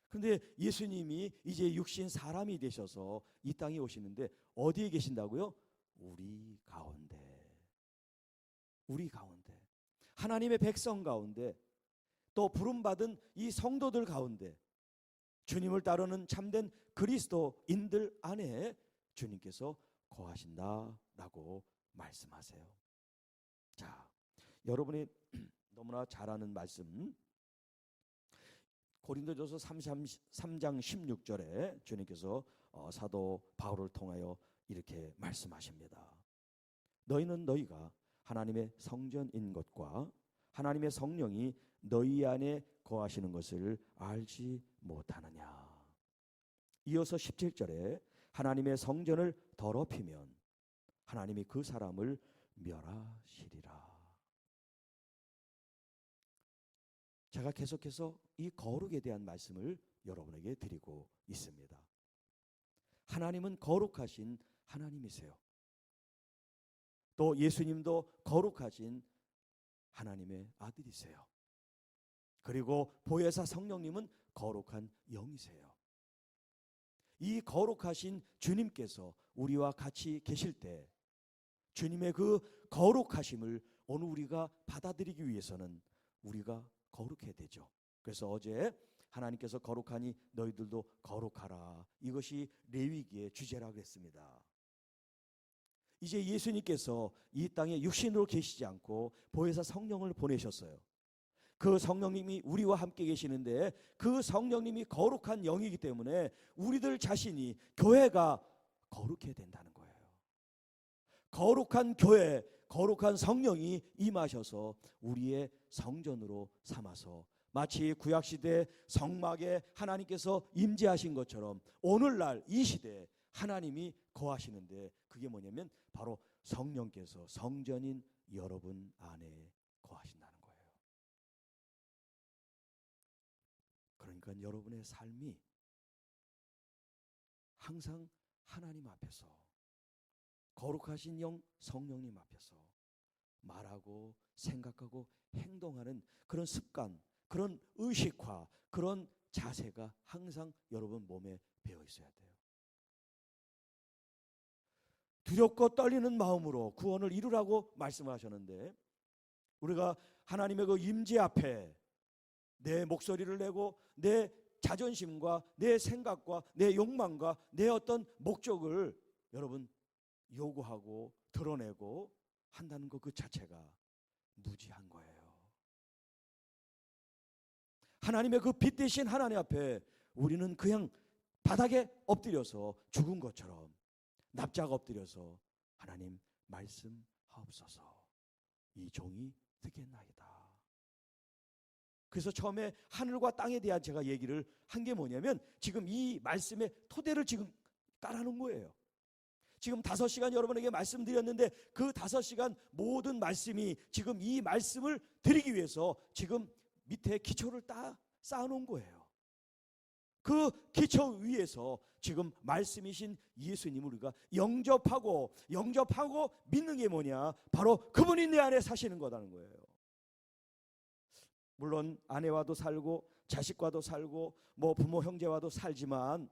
그런데 예수님이 이제 육신 사람이 되셔서 이 땅에 오시는데 어디에 계신다고요? 우리 가운데. 우리 가운데. 하나님의 백성 가운데, 또 부름받은 이 성도들 가운데, 주님을 따르는 참된 그리스도인들 안에 주님께서 거하신다라고 말씀하세요. 자, 여러분이 너무나 잘 아는 말씀, 고린도전서 3장 16절에 주님께서 사도 바울을 통하여 이렇게 말씀하십니다. 너희는 너희가 하나님의 성전인 것과 하나님의 성령이 너희 안에 거하시는 것을 알지 못하느냐. 이어서 17절에 하나님의 성전을 더럽히면 하나님이 그 사람을 멸하시리라. 제가 계속해서 이 거룩에 대한 말씀을 여러분에게 드리고 있습니다. 하나님은 거룩하신 하나님이세요. 또 예수님도 거룩하신 하나님의 아들이세요. 그리고 보혜사 성령님은 거룩한 영이세요. 이 거룩하신 주님께서 우리와 같이 계실 때 주님의 그 거룩하심을 오늘 우리가 받아들이기 위해서는 우리가 거룩해야 되죠. 그래서 어제 하나님께서 거룩하니 너희들도 거룩하라. 이것이 레위기의 주제라고 했습니다. 이제 예수님께서 이 땅에 육신으로 계시지 않고 보혜사 성령을 보내셨어요. 그 성령님이 우리와 함께 계시는데 그 성령님이 거룩한 영이기 때문에 우리들 자신이, 교회가 거룩해야 된다는 거예요. 거룩한 교회, 거룩한 성령이 임하셔서 우리의 성전으로 삼아서 마치 구약시대 성막에 하나님께서 임재하신 것처럼 오늘날 이 시대에 하나님이 거하시는데, 그게 뭐냐면 바로 성령께서 성전인 여러분 안에 거하신다는 거예요. 그러니까 여러분의 삶이 항상 하나님 앞에서, 거룩하신 영 성령님 앞에서 말하고 생각하고 행동하는 그런 습관, 그런 의식화, 그런 자세가 항상 여러분 몸에 배어 있어야 돼요. 두렵고 떨리는 마음으로 구원을 이루라고 말씀하셨는데, 우리가 하나님의 그 임재 앞에 내 목소리를 내고 내 자존심과 내 생각과 내 욕망과 내 어떤 목적을 여러분 요구하고 드러내고 한다는 것 그 자체가 무지한 거예요. 하나님의 그 빛 대신 하나님 앞에 우리는 그냥 바닥에 엎드려서 죽은 것처럼 납작 엎드려서 하나님 말씀하옵소서, 이 종이 듣겠나이다. 그래서 처음에 하늘과 땅에 대한 제가 얘기를 한 게 뭐냐면, 지금 이 말씀의 토대를 지금 깔아놓은 거예요. 지금 5시간 여러분에게 말씀드렸는데 그 5시간 모든 말씀이 지금 이 말씀을 드리기 위해서 지금 밑에 기초를 딱 쌓아놓은 거예요. 그 기초 위에서 지금 말씀이신 예수님을 우리가 영접하고 믿는 게 뭐냐? 바로 그분이 내 안에 사시는 거라는 거예요. 물론 아내와도 살고 자식과도 살고 뭐 부모 형제와도 살지만,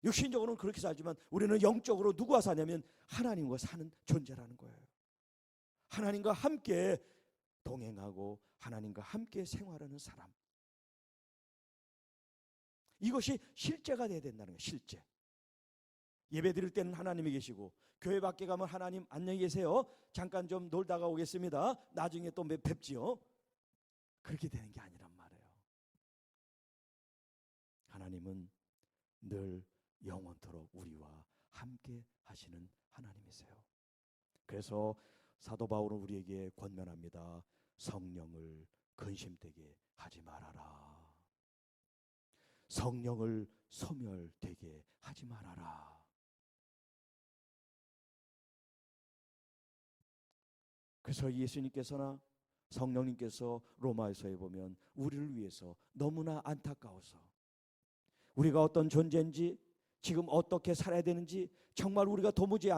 육신적으로는 그렇게 살지만 우리는 영적으로 누구와 사냐면 하나님과 사는 존재라는 거예요. 하나님과 함께 동행하고 하나님과 함께 생활하는 사람, 이것이 실제가 돼야 된다는 거예요. 실제. 예배 드릴 때는 하나님이 계시고 교회 밖에 가면 하나님 안녕히 계세요, 잠깐 좀 놀다가 오겠습니다, 나중에 또 뵙지요. 그렇게 되는 게 아니란 말이에요. 하나님은 늘 영원토록 우리와 함께 하시는 하나님이세요. 그래서 사도 바울은 우리에게 권면합니다. 성령을 근심되게 하지 말아라. 성령을 소멸되게 하지 말아라. 그래서 예수님께서나 성령님께서 로마에서에 보면 우리를 위해서 너무나 안타까워서, 우리가 어떤 존재인지, 지금 어떻게 살아야 되는지 정말 우리가 도무지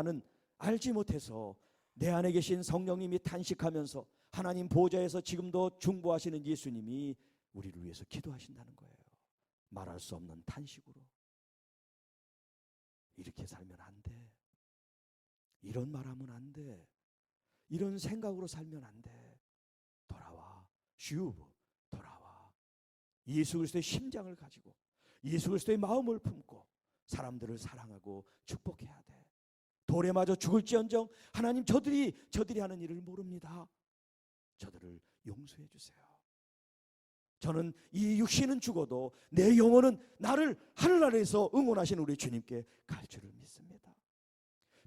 알지 못해서 내 안에 계신 성령님이 탄식하면서 하나님 보좌에서 지금도 중보하시는 예수님이 우리를 위해서 기도하신다는 거예요. 말할 수 없는 탄식으로. 이렇게 살면 안 돼. 이런 말하면 안 돼. 이런 생각으로 살면 안 돼. 돌아와. 슈브, 돌아와. 예수 그리스도의 심장을 가지고 예수 그리스도의 마음을 품고 사람들을 사랑하고 축복해야 돼. 돌에 맞아 죽을지언정 하나님 저들이 하는 일을 모릅니다. 저들을 용서해 주세요. 저는 이 육신은 죽어도 내 영혼은 나를 하늘나라에서 응원하신 우리 주님께 갈 줄을 믿습니다.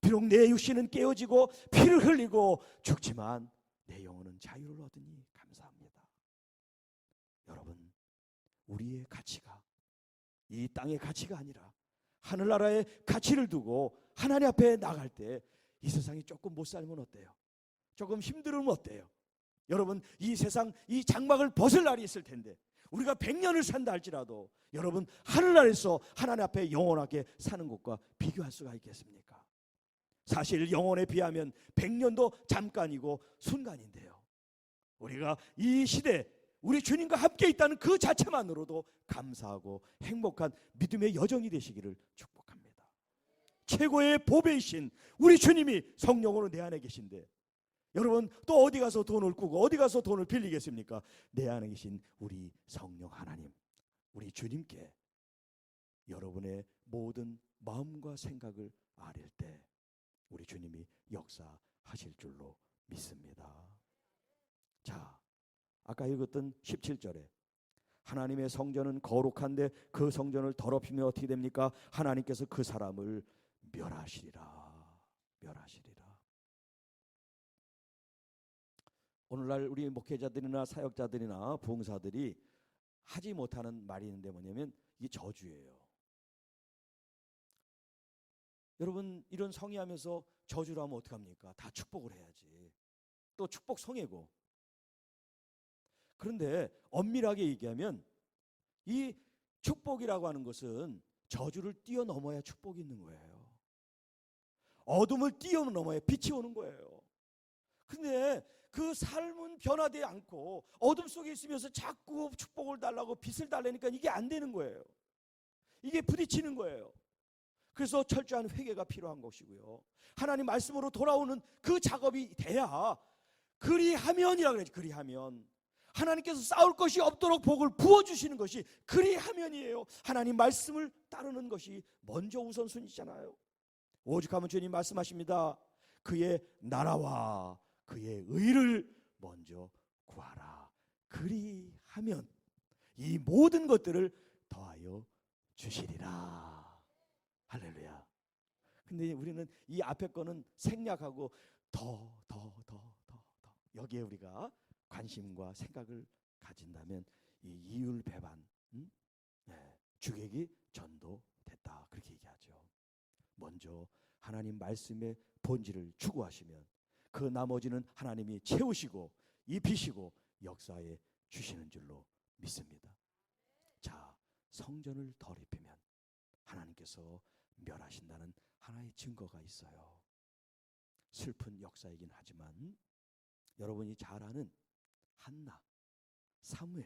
비록 내 육신은 깨어지고 피를 흘리고 죽지만 내 영혼은 자유를 얻으니 감사합니다. 여러분, 우리의 가치가 이 땅의 가치가 아니라 하늘나라의 가치를 두고 하나님 앞에 나갈 때 이 세상이 조금 못 살면 어때요? 조금 힘들으면 어때요? 여러분, 이 세상 이 장막을 벗을 날이 있을 텐데 우리가 100년을 산다 할지라도 여러분, 하늘나라에서 하나님 앞에 영원하게 사는 것과 비교할 수가 있겠습니까? 사실 영혼에 비하면 100년도 잠깐이고 순간인데요, 우리가 이 시대 우리 주님과 함께 있다는 그 자체만으로도 감사하고 행복한 믿음의 여정이 되시기를 축복합니다. 최고의 보배이신 우리 주님이 성령으로 내 안에 계신데 여러분 또 어디 가서 돈을 꾸고 어디 가서 돈을 빌리겠습니까? 내 안에 계신 우리 성령 하나님, 우리 주님께 여러분의 모든 마음과 생각을 아릴 때 우리 주님이 역사하실 줄로 믿습니다. 자, 아까 읽었던 17절에 하나님의 성전은 거룩한데 그 성전을 더럽히면 어떻게 됩니까? 하나님께서 그 사람을 멸하시리라. 멸하시리라. 오늘날 우리 목회자들이나 사역자들이나 부흥사들이 하지 못하는 말이 있는데 뭐냐면 이게 저주예요. 여러분 이런 성의하면서 저주를 하면 어떡합니까? 다 축복을 해야지. 또 축복 성애고. 그런데 엄밀하게 얘기하면 이 축복이라고 하는 것은 저주를 뛰어넘어야 축복이 있는 거예요. 어둠을 뛰어넘어야 빛이 오는 거예요. 근데 그 삶은 변화되지 않고 어둠 속에 있으면서 자꾸 축복을 달라고 빛을 달라니까 이게 안 되는 거예요. 이게 부딪히는 거예요. 그래서 철저한 회개가 필요한 것이고요. 하나님 말씀으로 돌아오는 그 작업이 돼야 그리하면이라고 그러지. 그리하면 하나님께서 싸울 것이 없도록 복을 부어주시는 것이 그리하면이에요. 하나님 말씀을 따르는 것이 먼저 우선순위잖아요. 오죽하면 주님 말씀하십니다. 그의 나라와 그의 의를 먼저 구하라. 그리하면 이 모든 것들을 더하여 주시리라. 할렐루야. 근데 우리는 이 앞에 거는 생략하고 더 여기에 우리가 관심과 생각을 가진다면 이 이율 배반, 주객이 전도됐다 그렇게 얘기하죠. 먼저 하나님 말씀의 본질을 추구하시면 그 나머지는 하나님이 채우시고 입히시고 역사에 주시는 줄로 믿습니다. 자, 성전을 더럽히면 하나님께서 멸하신다는 하나의 증거가 있어요. 슬픈 역사이긴 하지만 여러분이 잘 아는 한나, 사무엘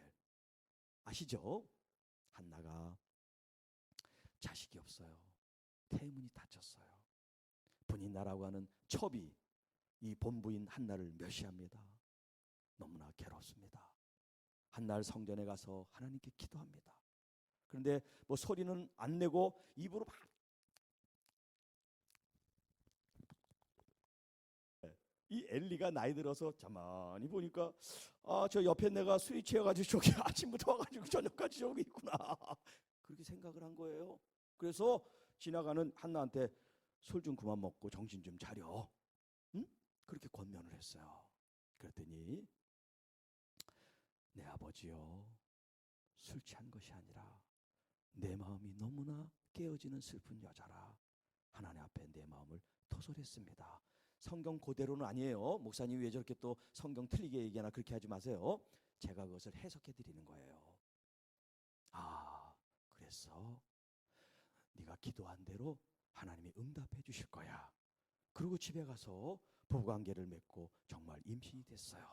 아시죠? 한나가 자식이 없어요. 태문이 닫혔어요. 분이나라고 하는 첩이 이 본부인 한나를 멸시합니다. 너무나 괴롭습니다. 한날 성전에 가서 하나님께 기도합니다. 그런데 뭐 소리는 안 내고 입으로 막 이 엘리가 나이 들어서 가만히 보니까 저 옆에 내가 술이 취해가지고 저기 아침부터 와가지고 저녁까지 저기 있구나 그렇게 생각을 한 거예요. 그래서 지나가는 한나한테 술 좀 그만 먹고 정신 좀 차려. 응? 그렇게 권면을 했어요. 그랬더니 내 아버지요, 술 취한 것이 아니라 내 마음이 너무나 깨어지는 슬픈 여자라 하나님 앞에 내 마음을 토설했습니다. 성경 그대로는 아니에요. 목사님이 왜 저렇게 또 성경 틀리게 얘기하나 그렇게 하지 마세요. 제가 그것을 해석해 드리는 거예요. 그래서 네가 기도한 대로 하나님이 응답해 주실 거야. 그리고 집에 가서 부부관계를 맺고 정말 임신이 됐어요.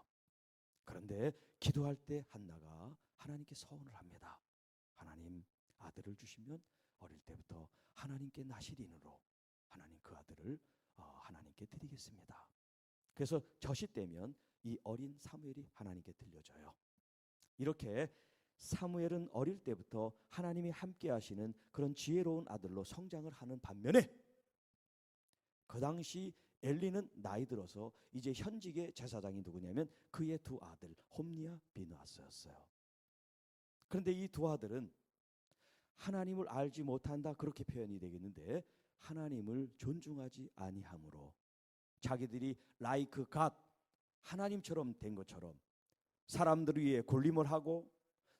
그런데 기도할 때 한나가 하나님께 서원을 합니다. 하나님 아들을 주시면 어릴 때부터 하나님께 나시린으로 하나님 그 아들을 하나님께 드리겠습니다. 그래서 젖이 되면 이 어린 사무엘이 하나님께 들려줘요. 이렇게 사무엘은 어릴 때부터 하나님이 함께 하시는 그런 지혜로운 아들로 성장을 하는 반면에 그 당시 엘리는 나이 들어서 이제 현직의 제사장이 누구냐면 그의 두 아들 홈니와 비느하스였어요. 그런데 이 두 아들은 하나님을 알지 못한다 그렇게 표현이 되겠는데 하나님을 존중하지 아니함으로 자기들이 like God 하나님처럼 된 것처럼 사람들 위해 군림을 하고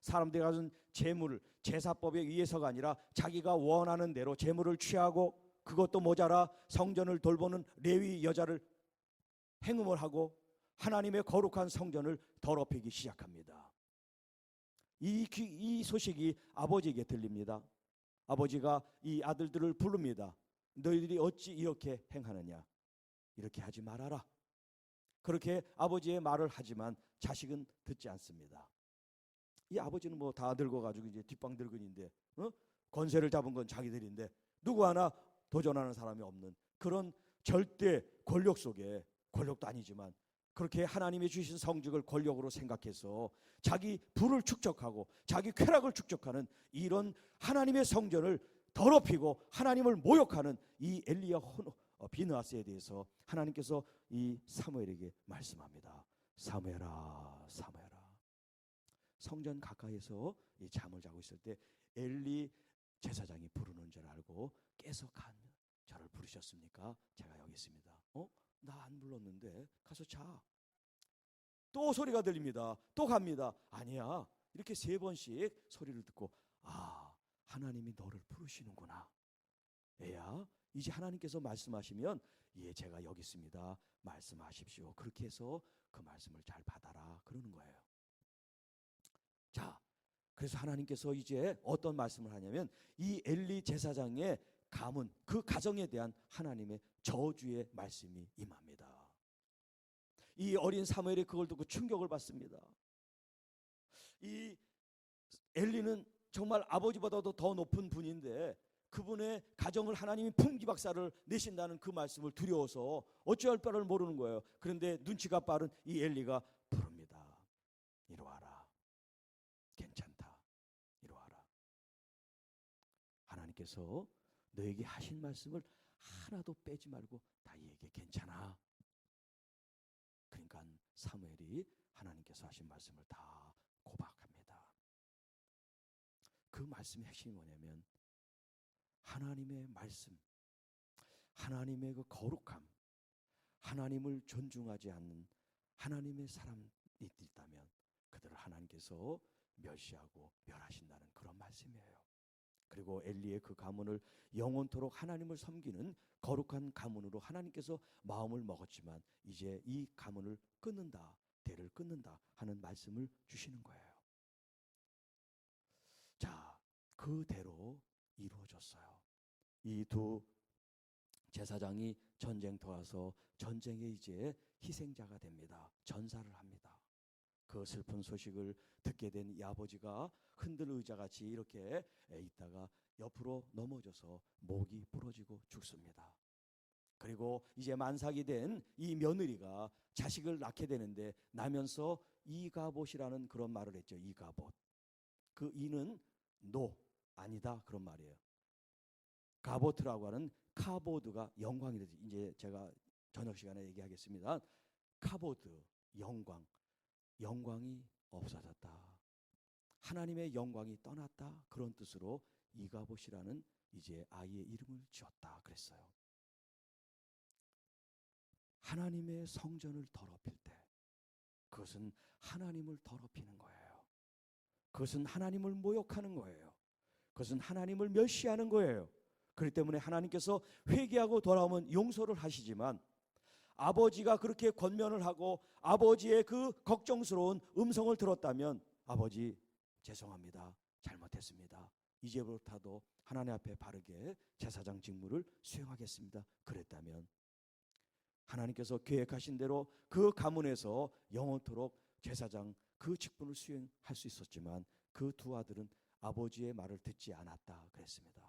사람들이 가진 재물을 제사법에 의해서가 아니라 자기가 원하는 대로 재물을 취하고 그것도 모자라 성전을 돌보는 레위 여자를 행음을 하고 하나님의 거룩한 성전을 더럽히기 시작합니다. 이 소식이 아버지에게 들립니다. 아버지가 이 아들들을 부릅니다. 너희들이 어찌 이렇게 행하느냐? 이렇게 하지 말아라. 그렇게 아버지의 말을 하지만 자식은 듣지 않습니다. 이 아버지는 뭐 다 늙어가지고 이제 뒷방늙은인데 권세를 잡은 건 자기들인데 누구 하나 도전하는 사람이 없는 그런 절대 권력 속에, 권력도 아니지만 그렇게 하나님이 주신 성직을 권력으로 생각해서 자기 부를 축적하고 자기 쾌락을 축적하는 이런 하나님의 성전을 더럽히고 하나님을 모욕하는 이 엘리야 비느하스에 대해서 하나님께서 이 사무엘에게 말씀합니다. 사무엘아, 사무엘아. 성전 가까이에서 이 잠을 자고 있을 때 엘리 제사장이 부르는 줄 알고 깨서 간 저를 부르셨습니까? 제가 여기 있습니다. 나 안 불렀는데 가서 자. 또 소리가 들립니다. 또 갑니다. 아니야. 이렇게 3번씩 소리를 듣고 하나님이 너를 부르시는구나. 애야, 이제 하나님께서 말씀하시면 예, 제가 여기 있습니다. 말씀하십시오. 그렇게 해서 그 말씀을 잘 받아라. 그러는 거예요. 자, 그래서 하나님께서 이제 어떤 말씀을 하냐면 이 엘리 제사장의 가문, 그 가정에 대한 하나님의 저주의 말씀이 임합니다. 이 어린 사무엘이 그걸 듣고 충격을 받습니다. 이 엘리는 정말 아버지보다도 더 높은 분인데 그분의 가정을 하나님이 풍기박살을 내신다는 그 말씀을 두려워서 어찌할 바를 모르는 거예요. 그런데 눈치가 빠른 이 엘리가 부릅니다. 이리 와라. 괜찮다. 이리 와라. 하나님께서 너에게 하신 말씀을 하나도 빼지 말고 다 얘기해. 괜찮아. 그러니까 사무엘이 하나님께서 하신 말씀을 다 고백합니다. 그 말씀의 핵심이 뭐냐면 하나님의 말씀, 하나님의 그 거룩함, 하나님을 존중하지 않는 하나님의 사람이 있다면 그들을 하나님께서 멸시하고 멸하신다는 그런 말씀이에요. 그리고 엘리의 그 가문을 영원토록 하나님을 섬기는 거룩한 가문으로 하나님께서 마음을 먹었지만 이제 이 가문을 끊는다, 대를 끊는다 하는 말씀을 주시는 거예요. 자, 그대로 이루어졌어요. 이 두 제사장이 전쟁터 가서 전쟁에 이제 희생자가 됩니다. 전사를 합니다. 그 슬픈 소식을 듣게 된 이 아버지가 흔들 의자같이 이렇게 있다가 옆으로 넘어져서 목이 부러지고 죽습니다. 그리고 이제 만삭이 된 이 며느리가 자식을 낳게 되는데 나면서 이가봇이라는 그런 말을 했죠. 이가봇. 그 이는 노, 아니다 그런 말이에요. 가보트라고 하는 카보드가 영광이 되지. 이제 제가 저녁 시간에 얘기하겠습니다. 카보드, 영광이 없어졌다. 하나님의 영광이 떠났다. 그런 뜻으로 이가봇이라는 이제 아이의 이름을 지었다 그랬어요. 하나님의 성전을 더럽힐 때 그것은 하나님을 더럽히는 거예요. 그것은 하나님을 모욕하는 거예요. 그것은 하나님을 멸시하는 거예요. 그렇기 때문에 하나님께서 회개하고 돌아오면 용서를 하시지만 아버지가 그렇게 권면을 하고 아버지의 그 걱정스러운 음성을 들었다면 아버지 죄송합니다. 잘못했습니다. 이제부터라도 하나님 앞에 바르게 제사장 직무를 수행하겠습니다. 그랬다면 하나님께서 계획하신 대로 그 가문에서 영원토록 제사장 그 직분을 수행할 수 있었지만 그 두 아들은 아버지의 말을 듣지 않았다 그랬습니다.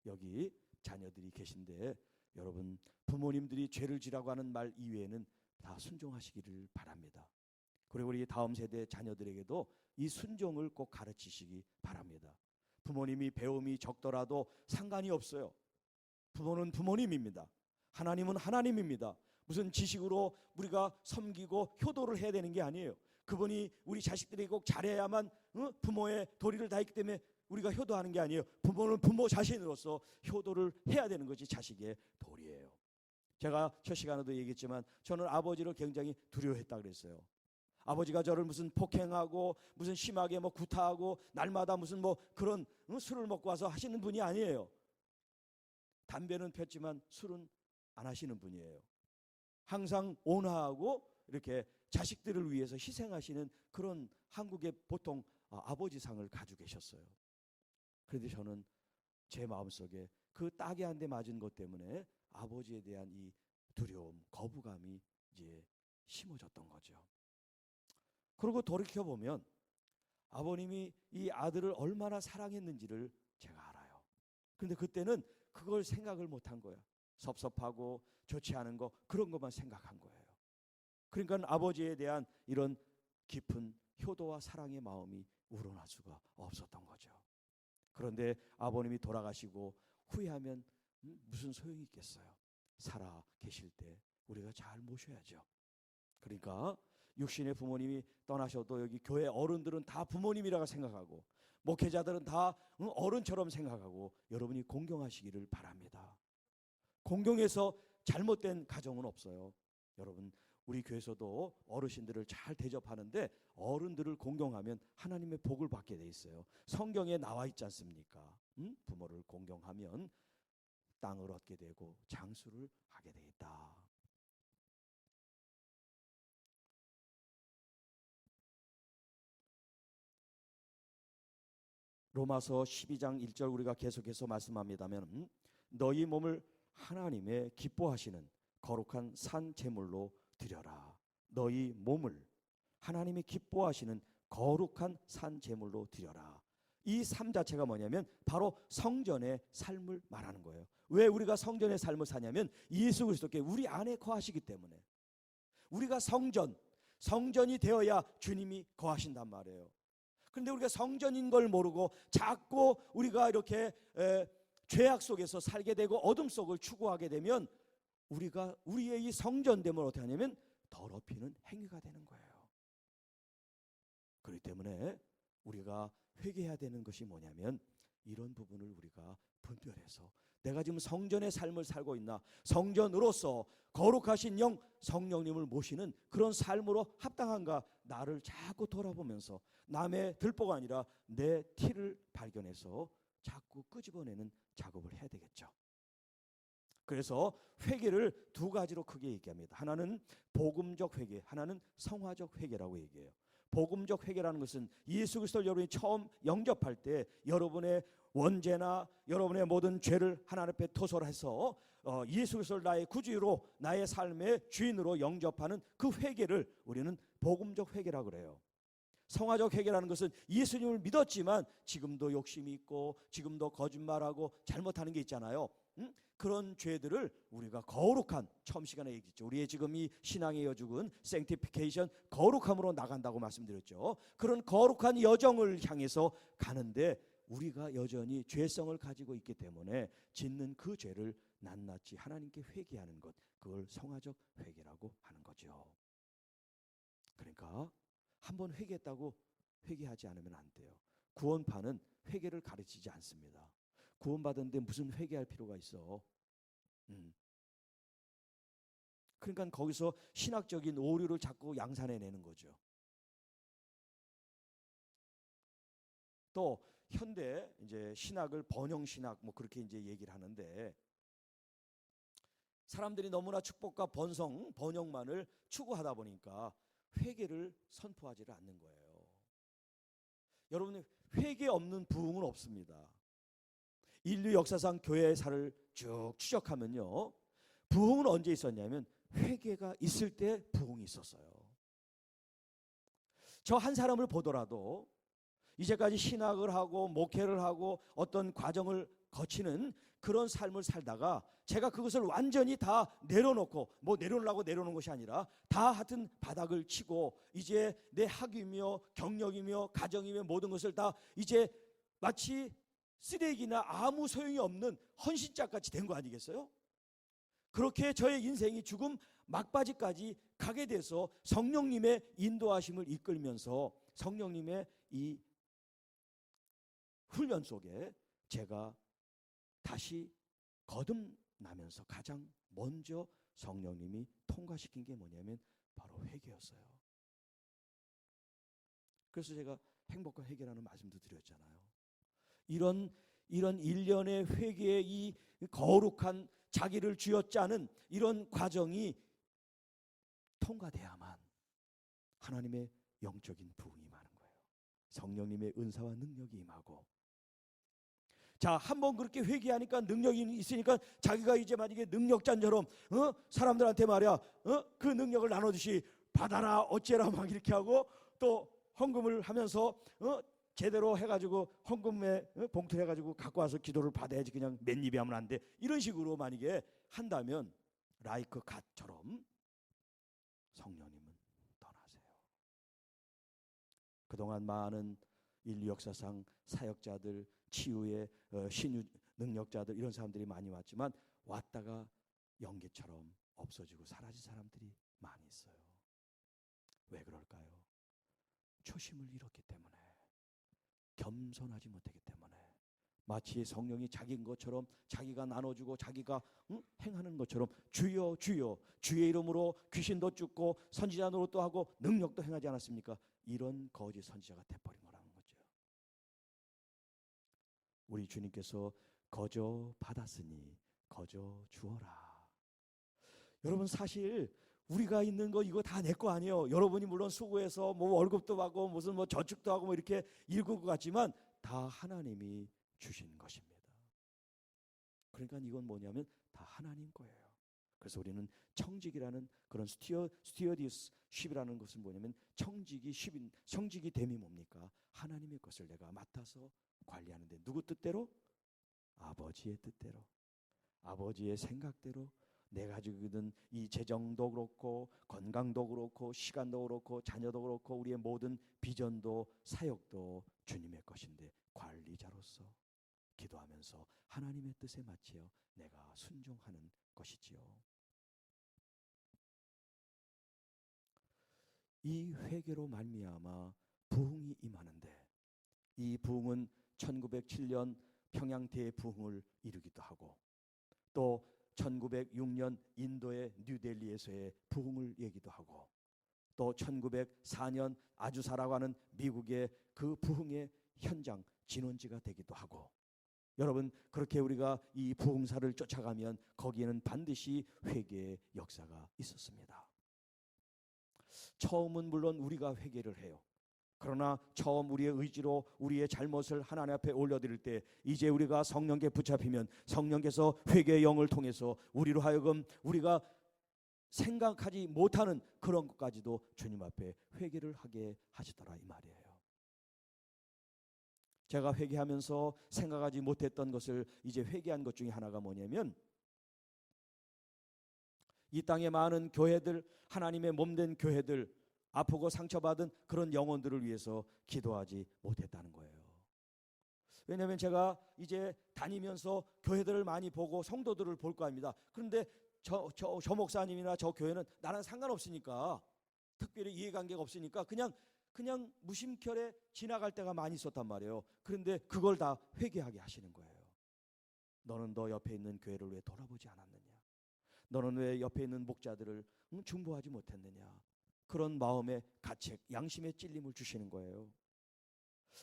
여기 자녀들이 계신데 여러분 부모님들이 죄를 지라고 하는 말 이외에는 다 순종하시기를 바랍니다. 그리고 우리 다음 세대 자녀들에게도 이 순종을 꼭 가르치시기 바랍니다. 부모님이 배움이 적더라도 상관이 없어요. 부모는 부모님입니다. 하나님은 하나님입니다. 무슨 지식으로 우리가 섬기고 효도를 해야 되는 게 아니에요. 그분이 우리 자식들이 꼭 잘해야만 부모의 도리를 다했기 때문에 우리가 효도하는 게 아니에요. 부모는 부모 자신으로서 효도를 해야 되는 것이 자식의 도리예요. 제가 첫 시간에도 얘기했지만 저는 아버지를 굉장히 두려워했다 그랬어요. 아버지가 저를 무슨 폭행하고 무슨 심하게 구타하고 날마다 무슨 그런 술을 먹고 와서 하시는 분이 아니에요. 담배는 폈지만 술은 안 하시는 분이에요. 항상 온화하고 이렇게 자식들을 위해서 희생하시는 그런 한국의 보통 아버지상을 가지고 계셨어요. 그런데 저는 제 마음속에 그 딱이 한 대 맞은 것 때문에 아버지에 대한 이 두려움, 거부감이 이제 심어졌던 거죠. 그리고 돌이켜보면 아버님이 이 아들을 얼마나 사랑했는지를 제가 알아요. 그런데 그때는 그걸 생각을 못한 거예요. 섭섭하고 좋지 않은 거 그런 것만 생각한 거예요. 그러니까 아버지에 대한 이런 깊은 효도와 사랑의 마음이 우러날 수가 없었던 거죠. 그런데 아버님이 돌아가시고 후회하면 무슨 소용이 있겠어요. 살아 계실 때 우리가 잘 모셔야죠. 그러니까 육신의 부모님이 떠나셔도 여기 교회 어른들은 다 부모님이라고 생각하고 목회자들은 다 어른처럼 생각하고 여러분이 공경하시기를 바랍니다. 공경해서 잘못된 가정은 없어요. 여러분 우리 교회에서도 어르신들을 잘 대접하는데 어른들을 공경하면 하나님의 복을 받게 돼 있어요. 성경에 나와 있지 않습니까? 부모를 공경하면 땅을 얻게 되고 장수를 하게 돼 있다. 로마서 12장 1절 우리가 계속해서 말씀합니다면 너희 몸을 하나님의 기뻐하시는 거룩한 산 제물로 드려라. 너희 몸을 하나님이 기뻐하시는 거룩한 산 제물로 드려라. 이 삶 자체가 뭐냐면 바로 성전의 삶을 말하는 거예요. 왜 우리가 성전의 삶을 사냐면 예수 그리스도께 우리 안에 거하시기 때문에. 우리가 성전이 되어야 주님이 거하신단 말이에요. 그런데 우리가 성전인 걸 모르고 자꾸 우리가 이렇게 죄악 속에서 살게 되고 어둠 속을 추구하게 되면 우리가 우리의 이 성전됨을 어떻게 하냐면 더럽히는 행위가 되는 거예요. 그렇기 때문에 우리가 회개해야 되는 것이 뭐냐면 이런 부분을 우리가 분별해서 내가 지금 성전의 삶을 살고 있나, 성전으로서 거룩하신 영 성령님을 모시는 그런 삶으로 합당한가, 나를 자꾸 돌아보면서 남의 들보가 아니라 내 티를 발견해서 자꾸 끄집어내는 작업을 해야 되겠죠. 그래서 회개를 두 가지로 크게 얘기합니다. 하나는 복음적 회개, 하나는 성화적 회개라고 얘기해요. 복음적 회개라는 것은 예수 그리스도를 여러분이 처음 영접할 때 여러분의 원죄나 여러분의 모든 죄를 하나님 앞에 토설해서 예수 그리스도를 나의 구주로 나의 삶의 주인으로 영접하는 그 회개를 우리는 복음적 회개라고 그래요. 성화적 회개라는 것은 예수님을 믿었지만 지금도 욕심이 있고 지금도 거짓말하고 잘못하는 게 있잖아요. 그런 죄들을 우리가 거룩한, 처음 시간에 얘기했죠. 우리의 지금 이 신앙의 여죽은 sanctification, 거룩함으로 나간다고 말씀드렸죠. 그런 거룩한 여정을 향해서 가는데 우리가 여전히 죄성을 가지고 있기 때문에 짓는 그 죄를 낱낱이 하나님께 회개하는 것, 그걸 성화적 회개라고 하는 거죠. 그러니까 한번 회개했다고 회개하지 않으면 안 돼요. 구원파는 회개를 가르치지 않습니다. 구원받았는데 무슨 회개할 필요가 있어? 그러니까 거기서 신학적인 오류를 자꾸 양산해내는 거죠. 또 현대 이제 신학을 번영 신학 뭐 그렇게 이제 얘기를 하는데 사람들이 너무나 축복과 번영만을 추구하다 보니까 회개를 선포하지를 않는 거예요. 여러분 회개 없는 부흥은 없습니다. 인류 역사상 교회사를 쭉 추적하면요, 부흥은 언제 있었냐면 회개가 있을 때 부흥이 있었어요. 저 한 사람을 보더라도 이제까지 신학을 하고 목회를 하고 어떤 과정을 거치는 그런 삶을 살다가 제가 그것을 완전히 다 내려놓고, 뭐 내려놓으려고 내려놓은 것이 아니라 다 하여튼 바닥을 치고 이제 내 학위며 경력이며 가정이며 모든 것을 다 이제 마치 쓰레기나 아무 소용이 없는 헌신자같이 된 거 아니겠어요? 그렇게 저의 인생이 죽음 막바지까지 가게 돼서 성령님의 인도하심을 이끌면서 성령님의 이 훈련 속에 제가 다시 거듭나면서 가장 먼저 성령님이 통과시킨 게 뭐냐면 바로 회개였어요. 그래서 제가 행복과 회개라는 말씀도 드렸잖아요. 이런 일련의 회개의 이 거룩한 자기를 쥐어짜는 이런 과정이 통과돼야만 하나님의 영적인 부흥이 임하는 거예요. 성령님의 은사와 능력이 임하고, 자, 한번 그렇게 회개하니까 능력이 있으니까 자기가 이제 만약에 능력자처럼 사람들한테 말이야 그 능력을 나눠주시 받아라 어째라 막 이렇게 하고 또 헌금을 하면서 제대로 해가지고 헌금에 봉투 해가지고 갖고 와서 기도를 받아야지 그냥 맨입에 하면 안 돼. 이런 식으로 만약에 한다면 라이크 갓처럼 성령님은 그동안 많은 인류 역사상 사역자들, 치유의 신유 능력자들 이런 사람들이 많이 왔지만 왔다가 연기처럼 없어지고 사라진 사람들이 많이 있어요. 왜 그럴까요? 초심을 잃었기 때문에, 겸손하지 못하기 때문에, 마치 성령이 자기인 것처럼 자기가 나눠주고 자기가 행하는 것처럼 주여 주여 주의 이름으로 귀신도 쫓고 선지자 노릇도 하고 능력도 행하지 않았습니까? 이런 거짓 선지자가 돼버린 거라는 거죠. 우리 주님께서 거저 받았으니 거저 주어라. 여러분, 사실 우리가 있는 거 이거 다 내 거 아니에요. 여러분이 물론 수고해서 뭐 월급도 받고 무슨 뭐 저축도 하고 뭐 이렇게 일구는 것 같지만 다 하나님이 주신 것입니다. 그러니까 이건 뭐냐면 다 하나님 거예요. 그래서 우리는 청직이라는 그런 스튜어디스십이라는 것은 뭐냐면 청직이 됨이 뭡니까? 하나님의 것을 내가 맡아서 관리하는데 누구 뜻대로? 아버지의 뜻대로, 아버지의 생각대로 내가 가지고 있는 이 재정도 그렇고 건강도 그렇고 시간도 그렇고 자녀도 그렇고 우리의 모든 비전도 사역도 주님의 것인데 관리자로서 기도하면서 하나님의 뜻에 맞춰 내가 순종하는 것이지요. 이 회개로 말미암아 부흥이 임하는데 이 부흥은 1907년 평양 대부흥을 이루기도 하고 또 1906년 인도의 뉴델리에서의 부흥을 얘기도 하고 또 1904년 아주사라고 하는 미국의 그 부흥의 현장 진원지가 되기도 하고 여러분 그렇게 우리가 이 부흥사를 쫓아가면 거기에는 반드시 회개의 역사가 있었습니다. 처음은 물론 우리가 회개를 해요. 그러나 처음 우리의 의지로 우리의 잘못을 하나님 앞에 올려드릴 때 이제 우리가 성령께 붙잡히면 성령께서 회개의 영을 통해서 우리로 하여금 우리가 생각하지 못하는 그런 것까지도 주님 앞에 회개를 하게 하시더라 이 말이에요. 제가 회개하면서 생각하지 못했던 것을 이제 회개한 것 중에 하나가 뭐냐면 이 땅의 많은 교회들, 하나님의 몸된 교회들, 아프고 상처받은 그런 영혼들을 위해서 기도하지 못했다는 거예요. 왜냐하면 제가 이제 다니면서 교회들을 많이 보고 성도들을 볼 거 아닙니다. 그런데 저 목사님이나 저 교회는 나랑 상관없으니까 특별히 이해관계가 없으니까 그냥 무심결에 지나갈 때가 많이 있었단 말이에요. 그런데 그걸 다 회개하게 하시는 거예요. 너는 너 옆에 있는 교회를 왜 돌아보지 않았느냐? 너는 왜 옆에 있는 목자들을 중보하지 못했느냐? 그런 마음의 가책, 양심의 찔림을 주시는 거예요.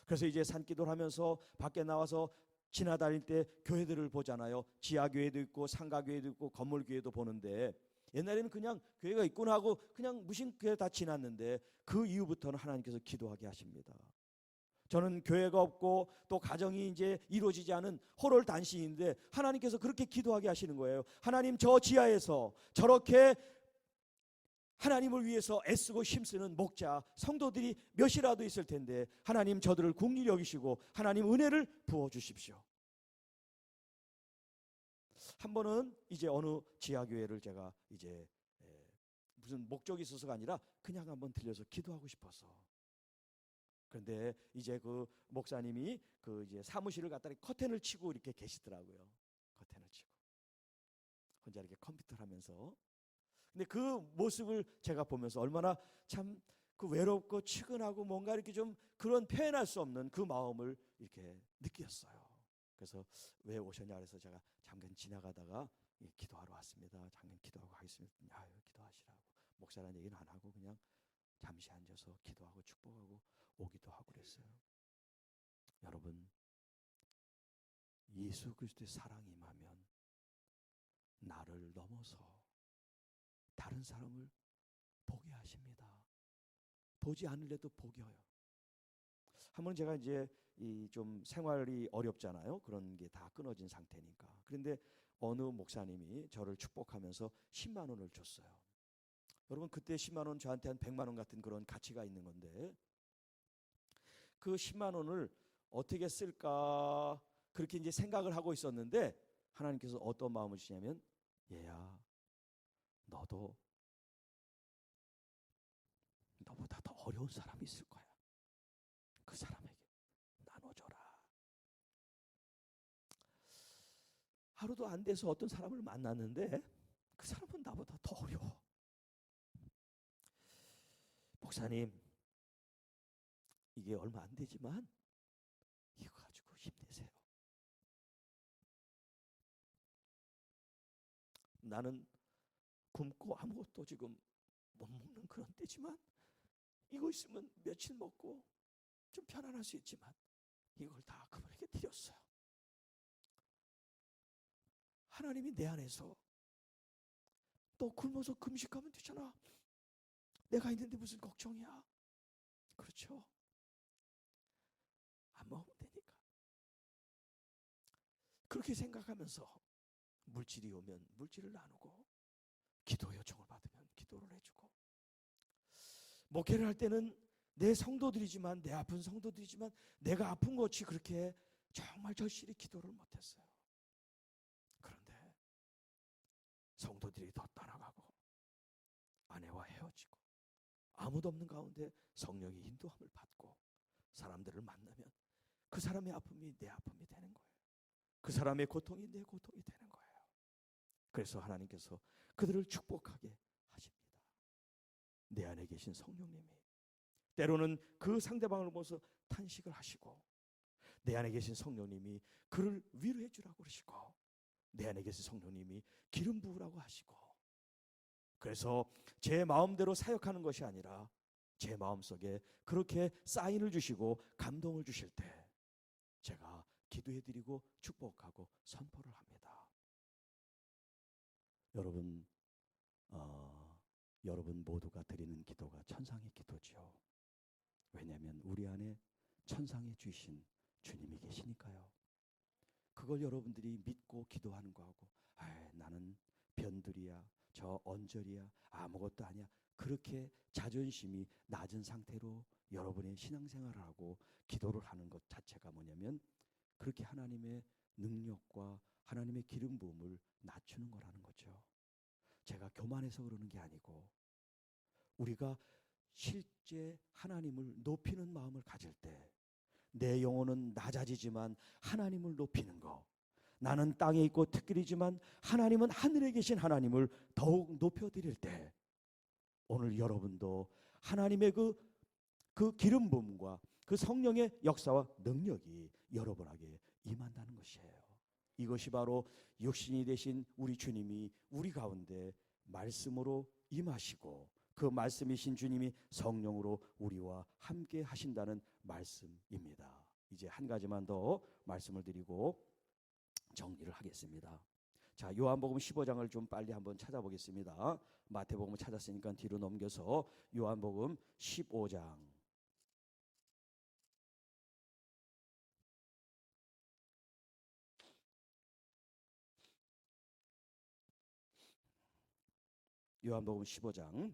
그래서 이제 산기도를 하면서 밖에 나와서 지나다닐 때 교회들을 보잖아요. 지하교회도 있고 상가교회도 있고 건물교회도 보는데 옛날에는 그냥 교회가 있구나 하고 그냥 무심결에 다 지났는데 그 이후부터는 하나님께서 기도하게 하십니다. 저는 교회가 없고 또 가정이 이제 이루어지지 않은 호롤단신인데 하나님께서 그렇게 기도하게 하시는 거예요. 하나님 저 지하에서 저렇게 하나님을 위해서 애쓰고 힘쓰는 목자 성도들이 몇이라도 있을 텐데 하나님 저들을 긍휼히 여기시고 하나님 은혜를 부어주십시오. 한 번은 이제 어느 지하교회를 제가 이제 무슨 목적이 있어서가 아니라 그냥 한번 들려서 기도하고 싶어서. 그런데 이제 그 목사님이 그 이제 사무실을 갖다 커튼을 치고 이렇게 계시더라고요. 커튼을 치고 혼자 이렇게 컴퓨터를 하면서. 근데 그 모습을 제가 보면서 얼마나 참 그 외롭고 측은하고 뭔가 이렇게 좀 그런 표현할 수 없는 그 마음을 이렇게 느꼈어요. 그래서 왜 오셨냐 그래서 제가 잠깐 지나가다가 기도하러 왔습니다. 잠깐 기도하고 가겠습니다. 아유 기도하시라고 목사라는 얘기는 안 하고 그냥 잠시 앉아서 기도하고 축복하고 오기도 하고 그랬어요. 여러분 예수 그리스도의 사랑이 임하면 나를 넘어서 다른 사람을 보게 하십니다. 보지 않을래도 보겨요. 한번 제가 이제 이 좀 생활이 어렵잖아요. 그런 게 다 끊어진 상태니까. 그런데 어느 목사님이 저를 축복하면서 10만 원을 줬어요. 여러분 그때 10만 원 저한테 한 100만 원 같은 그런 가치가 있는 건데 그 10만 원을 어떻게 쓸까 그렇게 이제 생각을 하고 있었는데 하나님께서 어떤 마음을 주시냐면 얘야 너도 너보다 더 어려운 사람이 있을 거야. 그 사람에게 나눠줘라. 하루도 안 돼서 어떤 사람을 만났는데 그 사람은 나보다 더 어려워. 목사님, 이게 얼마 안 되지만 이거 가지고 힘내세요. 나는 굶고 아무것도 지금 못 먹는 그런 때지만 이거 있으면 며칠 먹고 좀 편안할 수 있지만 이걸 다 그분에게 드렸어요. 하나님이 내 안에서 또 굶어서 금식하면 되잖아. 내가 있는데 무슨 걱정이야. 그렇죠. 안 먹으면 되니까. 그렇게 생각하면서 물질이 오면 물질을 나누고 기도 요청을 받으면 기도를 해주고, 목회를 할 때는 내 성도들이지만, 내 아픈 성도들이지만 내가 아픈 것이 그렇게 정말 절실히 기도를 못했어요. 그런데 성도들이 더 떠나가고 아내와 헤어지고 아무도 없는 가운데 성령의 인도함을 받고 사람들을 만나면 그 사람의 아픔이 내 아픔이 되는 거예요. 그 사람의 고통이 내 고통이 되는 거예요. 그래서 하나님께서 그들을 축복하게 하십니다. 내 안에 계신 성령님이 때로는 그 상대방을 보면서 탄식을 하시고, 내 안에 계신 성령님이 그를 위로해 주라고 그러시고, 내 안에 계신 성령님이 기름 부으라고 하시고, 그래서 제 마음대로 사역하는 것이 아니라 제 마음속에 그렇게 사인을 주시고 감동을 주실 때 제가 기도해드리고 축복하고 선포를 합니다. 여러분 모두가 드리는 기도가 천상의 기도죠. 왜냐하면 우리 안에 천상의 주신 주님이 계시니까요. 그걸 여러분들이 믿고 기도하는 거하고, 나는 변두리야, 저 언저리야, 아무것도 아니야, 그렇게 자존심이 낮은 상태로 여러분의 신앙생활을 하고 기도를 하는 것 자체가 뭐냐면 그렇게 하나님의 능력과 하나님의 기름 부음을 낮추는 거라는 거죠. 제가 교만해서 그러는 게 아니고, 우리가 실제 하나님을 높이는 마음을 가질 때 내 영혼은 낮아지지만 하나님을 높이는 거, 나는 땅에 있고 특길이지만 하나님은 하늘에 계신 하나님을 더욱 높여드릴 때 오늘 여러분도 하나님의 그 기름 부음과 그 성령의 역사와 능력이 여러분에게 임한다는 것이에요. 이것이 바로 육신이 되신 우리 주님이 우리 가운데 말씀으로 임하시고 그 말씀이신 주님이 성령으로 우리와 함께 하신다는 말씀입니다. 이제 한 가지만 더 말씀을 드리고 정리를 하겠습니다. 자, 요한복음 15장을 좀 빨리 한번 찾아보겠습니다. 마태복음 찾았으니까 뒤로 넘겨서 요한복음 15장. 요한복음 15장.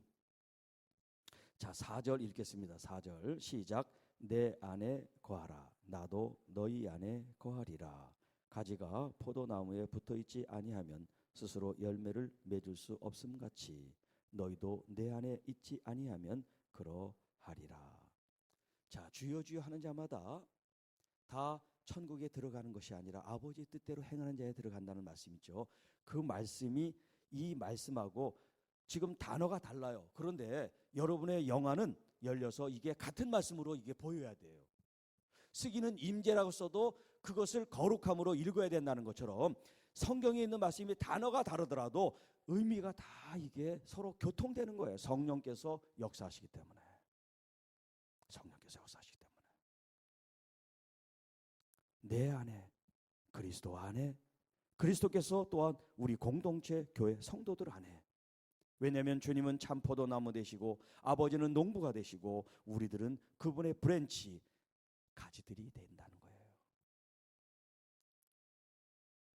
자, 4절 읽겠습니다. 4절 시작. 내 안에 거하라. 나도 너희 안에 거하리라. 가지가 포도나무에 붙어있지 아니하면 스스로 열매를 맺을 수 없음같이 너희도 내 안에 있지 아니하면 그러하리라. 자, 주여 주여 하는 자마다 다 천국에 들어가는 것이 아니라 아버지의 뜻대로 행하는 자에 들어간다는 말씀이죠. 그 말씀이 이 말씀하고 지금 단어가 달라요. 그런데 여러분의 영안은 열려서 이게 같은 말씀으로 이게 보여야 돼요. 쓰기는 임재라고 써도 그것을 거룩함으로 읽어야 된다는 것처럼 성경에 있는 말씀이 단어가 다르더라도 의미가 다 이게 서로 교통되는 거예요. 성령께서 역사하시기 때문에. 성령께서 역사하시기 때문에. 내 안에, 그리스도 안에, 그리스도께서 또한 우리 공동체 교회 성도들 안에. 왜냐하면 주님은 참 포도나무 되시고 아버지는 농부가 되시고 우리들은 그분의 브랜치, 가지들이 된다는 거예요.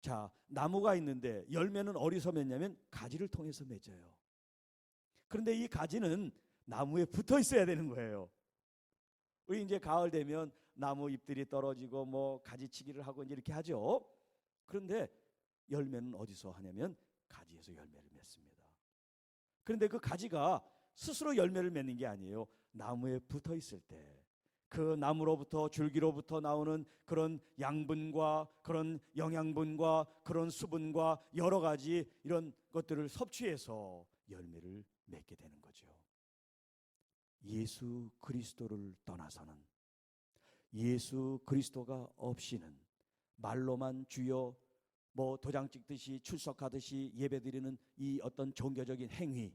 자, 나무가 있는데 열매는 어디서 맺냐면 가지를 통해서 맺어요. 그런데 이 가지는 나무에 붙어 있어야 되는 거예요. 우리 이제 가을 되면 나무 잎들이 떨어지고 뭐 가지치기를 하고 이제 이렇게 하죠. 그런데 열매는 어디서 하냐면 가지에서 열매를 맺습니다. 그런데 그 가지가 스스로 열매를 맺는 게 아니에요. 나무에 붙어 있을 때 그 나무로부터 줄기로부터 나오는 그런 양분과 그런 영양분과 그런 수분과 여러 가지 이런 것들을 섭취해서 열매를 맺게 되는 거죠. 예수 그리스도를 떠나서는, 예수 그리스도가 없이는 말로만 주여 뭐 도장 찍듯이 출석하듯이 예배드리는 이 어떤 종교적인 행위,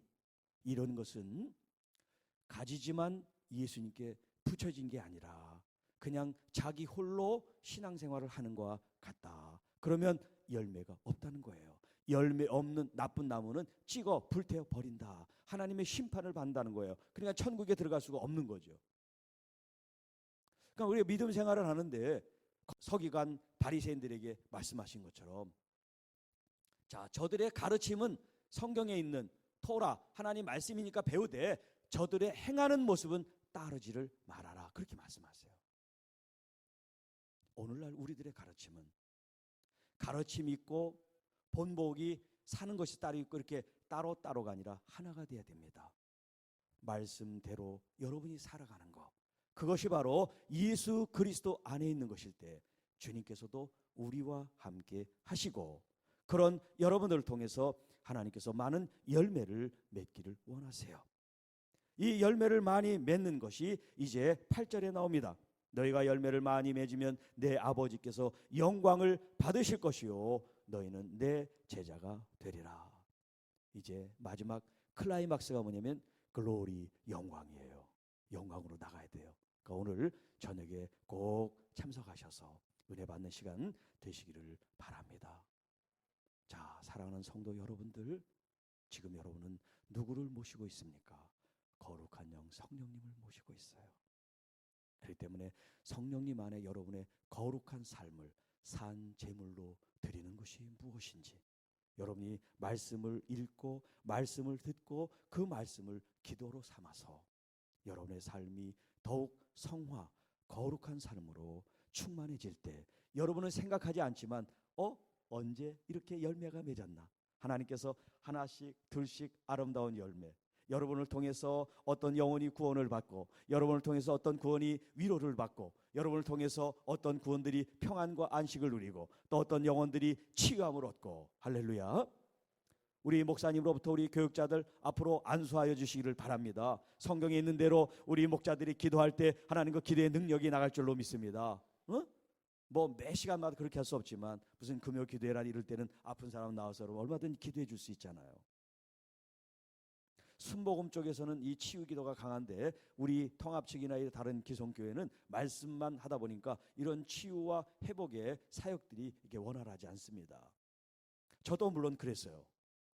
이런 것은 가지지만 예수님께 붙여진 게 아니라 그냥 자기 홀로 신앙생활을 하는 것과 같다. 그러면 열매가 없다는 거예요. 열매 없는 나쁜 나무는 찍어 불태워 버린다. 하나님의 심판을 받는다는 거예요. 그러니까 천국에 들어갈 수가 없는 거죠. 그러니까 우리가 믿음 생활을 하는데 서기관 바리새인들에게 말씀하신 것처럼, 자, 저들의 가르침은 성경에 있는 토라 하나님 말씀이니까 배우되 저들의 행하는 모습은 따르지를 말아라. 그렇게 말씀하세요. 오늘날 우리들의 가르침은 가르침 있고 본보기 사는 것이 따로 있고 이렇게 따로따로가 아니라 하나가 되어야 됩니다. 말씀대로 여러분이 살아가는 것, 그것이 바로 예수 그리스도 안에 있는 것일 때 주님께서도 우리와 함께 하시고 그런 여러분들을 통해서 하나님께서 많은 열매를 맺기를 원하세요. 이 열매를 많이 맺는 것이 이제 8절에 나옵니다. 너희가 열매를 많이 맺으면 내 아버지께서 영광을 받으실 것이요 너희는 내 제자가 되리라. 이제 마지막 클라이막스가 뭐냐면 글로리, 영광이에요. 영광으로 나가야 돼요. 그러니까 오늘 저녁에 꼭 참석하셔서 은혜 받는 시간 되시기를 바랍니다. 자, 사랑하는 성도 여러분들, 지금 여러분은 누구를 모시고 있습니까? 거룩한 영 성령님을 모시고 있어요. 그렇기 때문에 성령님 안에 여러분의 거룩한 삶을 산 제물로 드리는 것이 무엇인지, 여러분이 말씀을 읽고 말씀을 듣고 그 말씀을 기도로 삼아서 여러분의 삶이 더욱 성화, 거룩한 삶으로 충만해질 때 여러분은 생각하지 않지만 언제 이렇게 열매가 맺었나? 하나님께서 하나씩 둘씩 아름다운 열매, 여러분을 통해서 어떤 영혼이 구원을 받고, 여러분을 통해서 어떤 구원이 위로를 받고, 여러분을 통해서 어떤 구원들이 평안과 안식을 누리고, 또 어떤 영혼들이 치유함을 얻고, 할렐루야. 우리 목사님으로부터 우리 교육자들 앞으로 안수하여 주시기를 바랍니다. 성경에 있는 대로 우리 목자들이 기도할 때 하나님 그 기도의 능력이 나갈 줄로 믿습니다. 뭐 매 시간마다 그렇게 할 수 없지만 무슨 금요 기도회라 이럴 때는 아픈 사람 나와서 얼마든지 기도해 줄 수 있잖아요. 순복음 쪽에서는 이 치유 기도가 강한데 우리 통합 측이나 다른 기성교회는 말씀만 하다 보니까 이런 치유와 회복의 사역들이 이렇게 원활하지 않습니다. 저도 물론 그랬어요.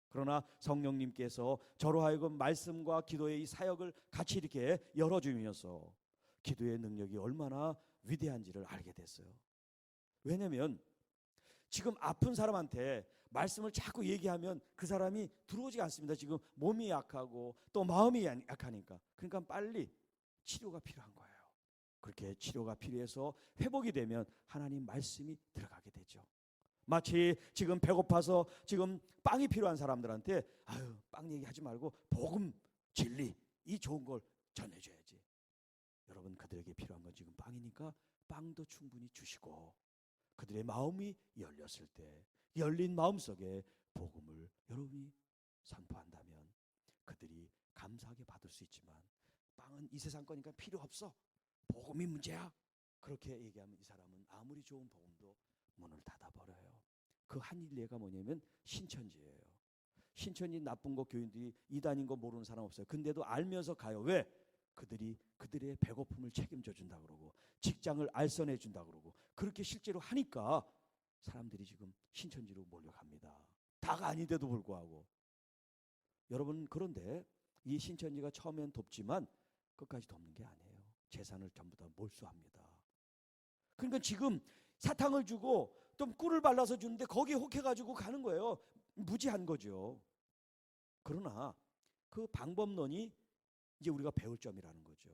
그러나 성령님께서 저로 하여금 말씀과 기도의 이 사역을 같이 이렇게 열어주면서 기도의 능력이 얼마나 위대한지를 알게 됐어요. 왜냐하면 지금 아픈 사람한테 말씀을 자꾸 얘기하면 그 사람이 들어오지 않습니다. 지금 몸이 약하고 또 마음이 약하니까. 그러니까 빨리 치료가 필요한 거예요. 그렇게 치료가 필요해서 회복이 되면 하나님 말씀이 들어가게 되죠. 마치 지금 배고파서 지금 빵이 필요한 사람들한테 빵 얘기하지 말고 복음, 진리, 이 좋은 걸 전해줘야지. 여러분, 그들에게 필요한 건 지금 빵이니까 빵도 충분히 주시고, 그들의 마음이 열렸을 때 열린 마음속에 복음을 여러분이 선포한다면 그들이 감사하게 받을 수 있지만, 빵은 이 세상 거니까 필요 없어, 복음이 문제야, 그렇게 얘기하면 이 사람은 아무리 좋은 복음도 문을 닫아버려요. 그 한 일례가 뭐냐면 신천지예요. 신천지 나쁜 거 교인들이 이단인 거 모르는 사람 없어요. 근데도 알면서 가요. 왜? 그들이 그들의 배고픔을 책임져 준다 그러고 직장을 알선해 준다 그러고 그렇게 실제로 하니까 사람들이 지금 신천지로 몰려갑니다. 다가 아닌데도 불구하고. 여러분, 그런데 이 신천지가 처음엔 돕지만 끝까지 돕는 게 아니에요. 재산을 전부 다 몰수합니다. 그러니까 지금 사탕을 주고 좀 꿀을 발라서 주는데 거기에 혹해가지고 가는 거예요. 무지한 거죠. 그러나 그 방법론이 이제 우리가 배울 점이라는 거죠.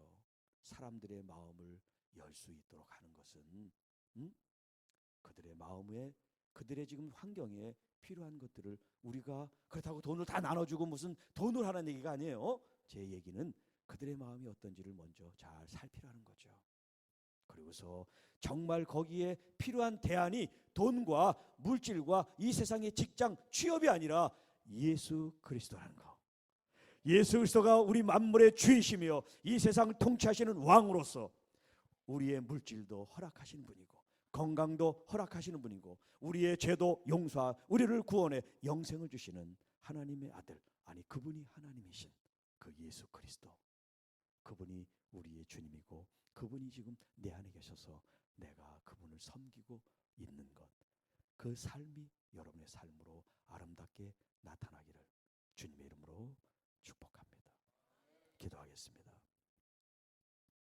사람들의 마음을 열 수 있도록 하는 것은 그들의 마음에, 그들의 지금 환경에 필요한 것들을 우리가, 그렇다고 돈을 다 나눠주고 무슨 돈을 하라는 얘기가 아니에요. 제 얘기는 그들의 마음이 어떤지를 먼저 잘 살피라는 거죠. 그리고서 정말 거기에 필요한 대안이 돈과 물질과 이 세상의 직장, 취업이 아니라 예수 그리스도라는 거. 예수 그리스도가 우리 만물의 주이시며 이 세상을 통치하시는 왕으로서 우리의 물질도 허락하신 분이고 건강도 허락하시는 분이고 우리의 죄도 용서하 우리를 구원해 영생을 주시는 하나님의 아들, 아니 그분이 하나님이신 그 예수 그리스도, 그분이 우리의 주님이고 그분이 지금 내 안에 계셔서 내가 그분을 섬기고 있는 것, 그 삶이 여러분의 삶으로 아름답게 나타나기를 주님의 이름으로 축복합니다. 기도하겠습니다.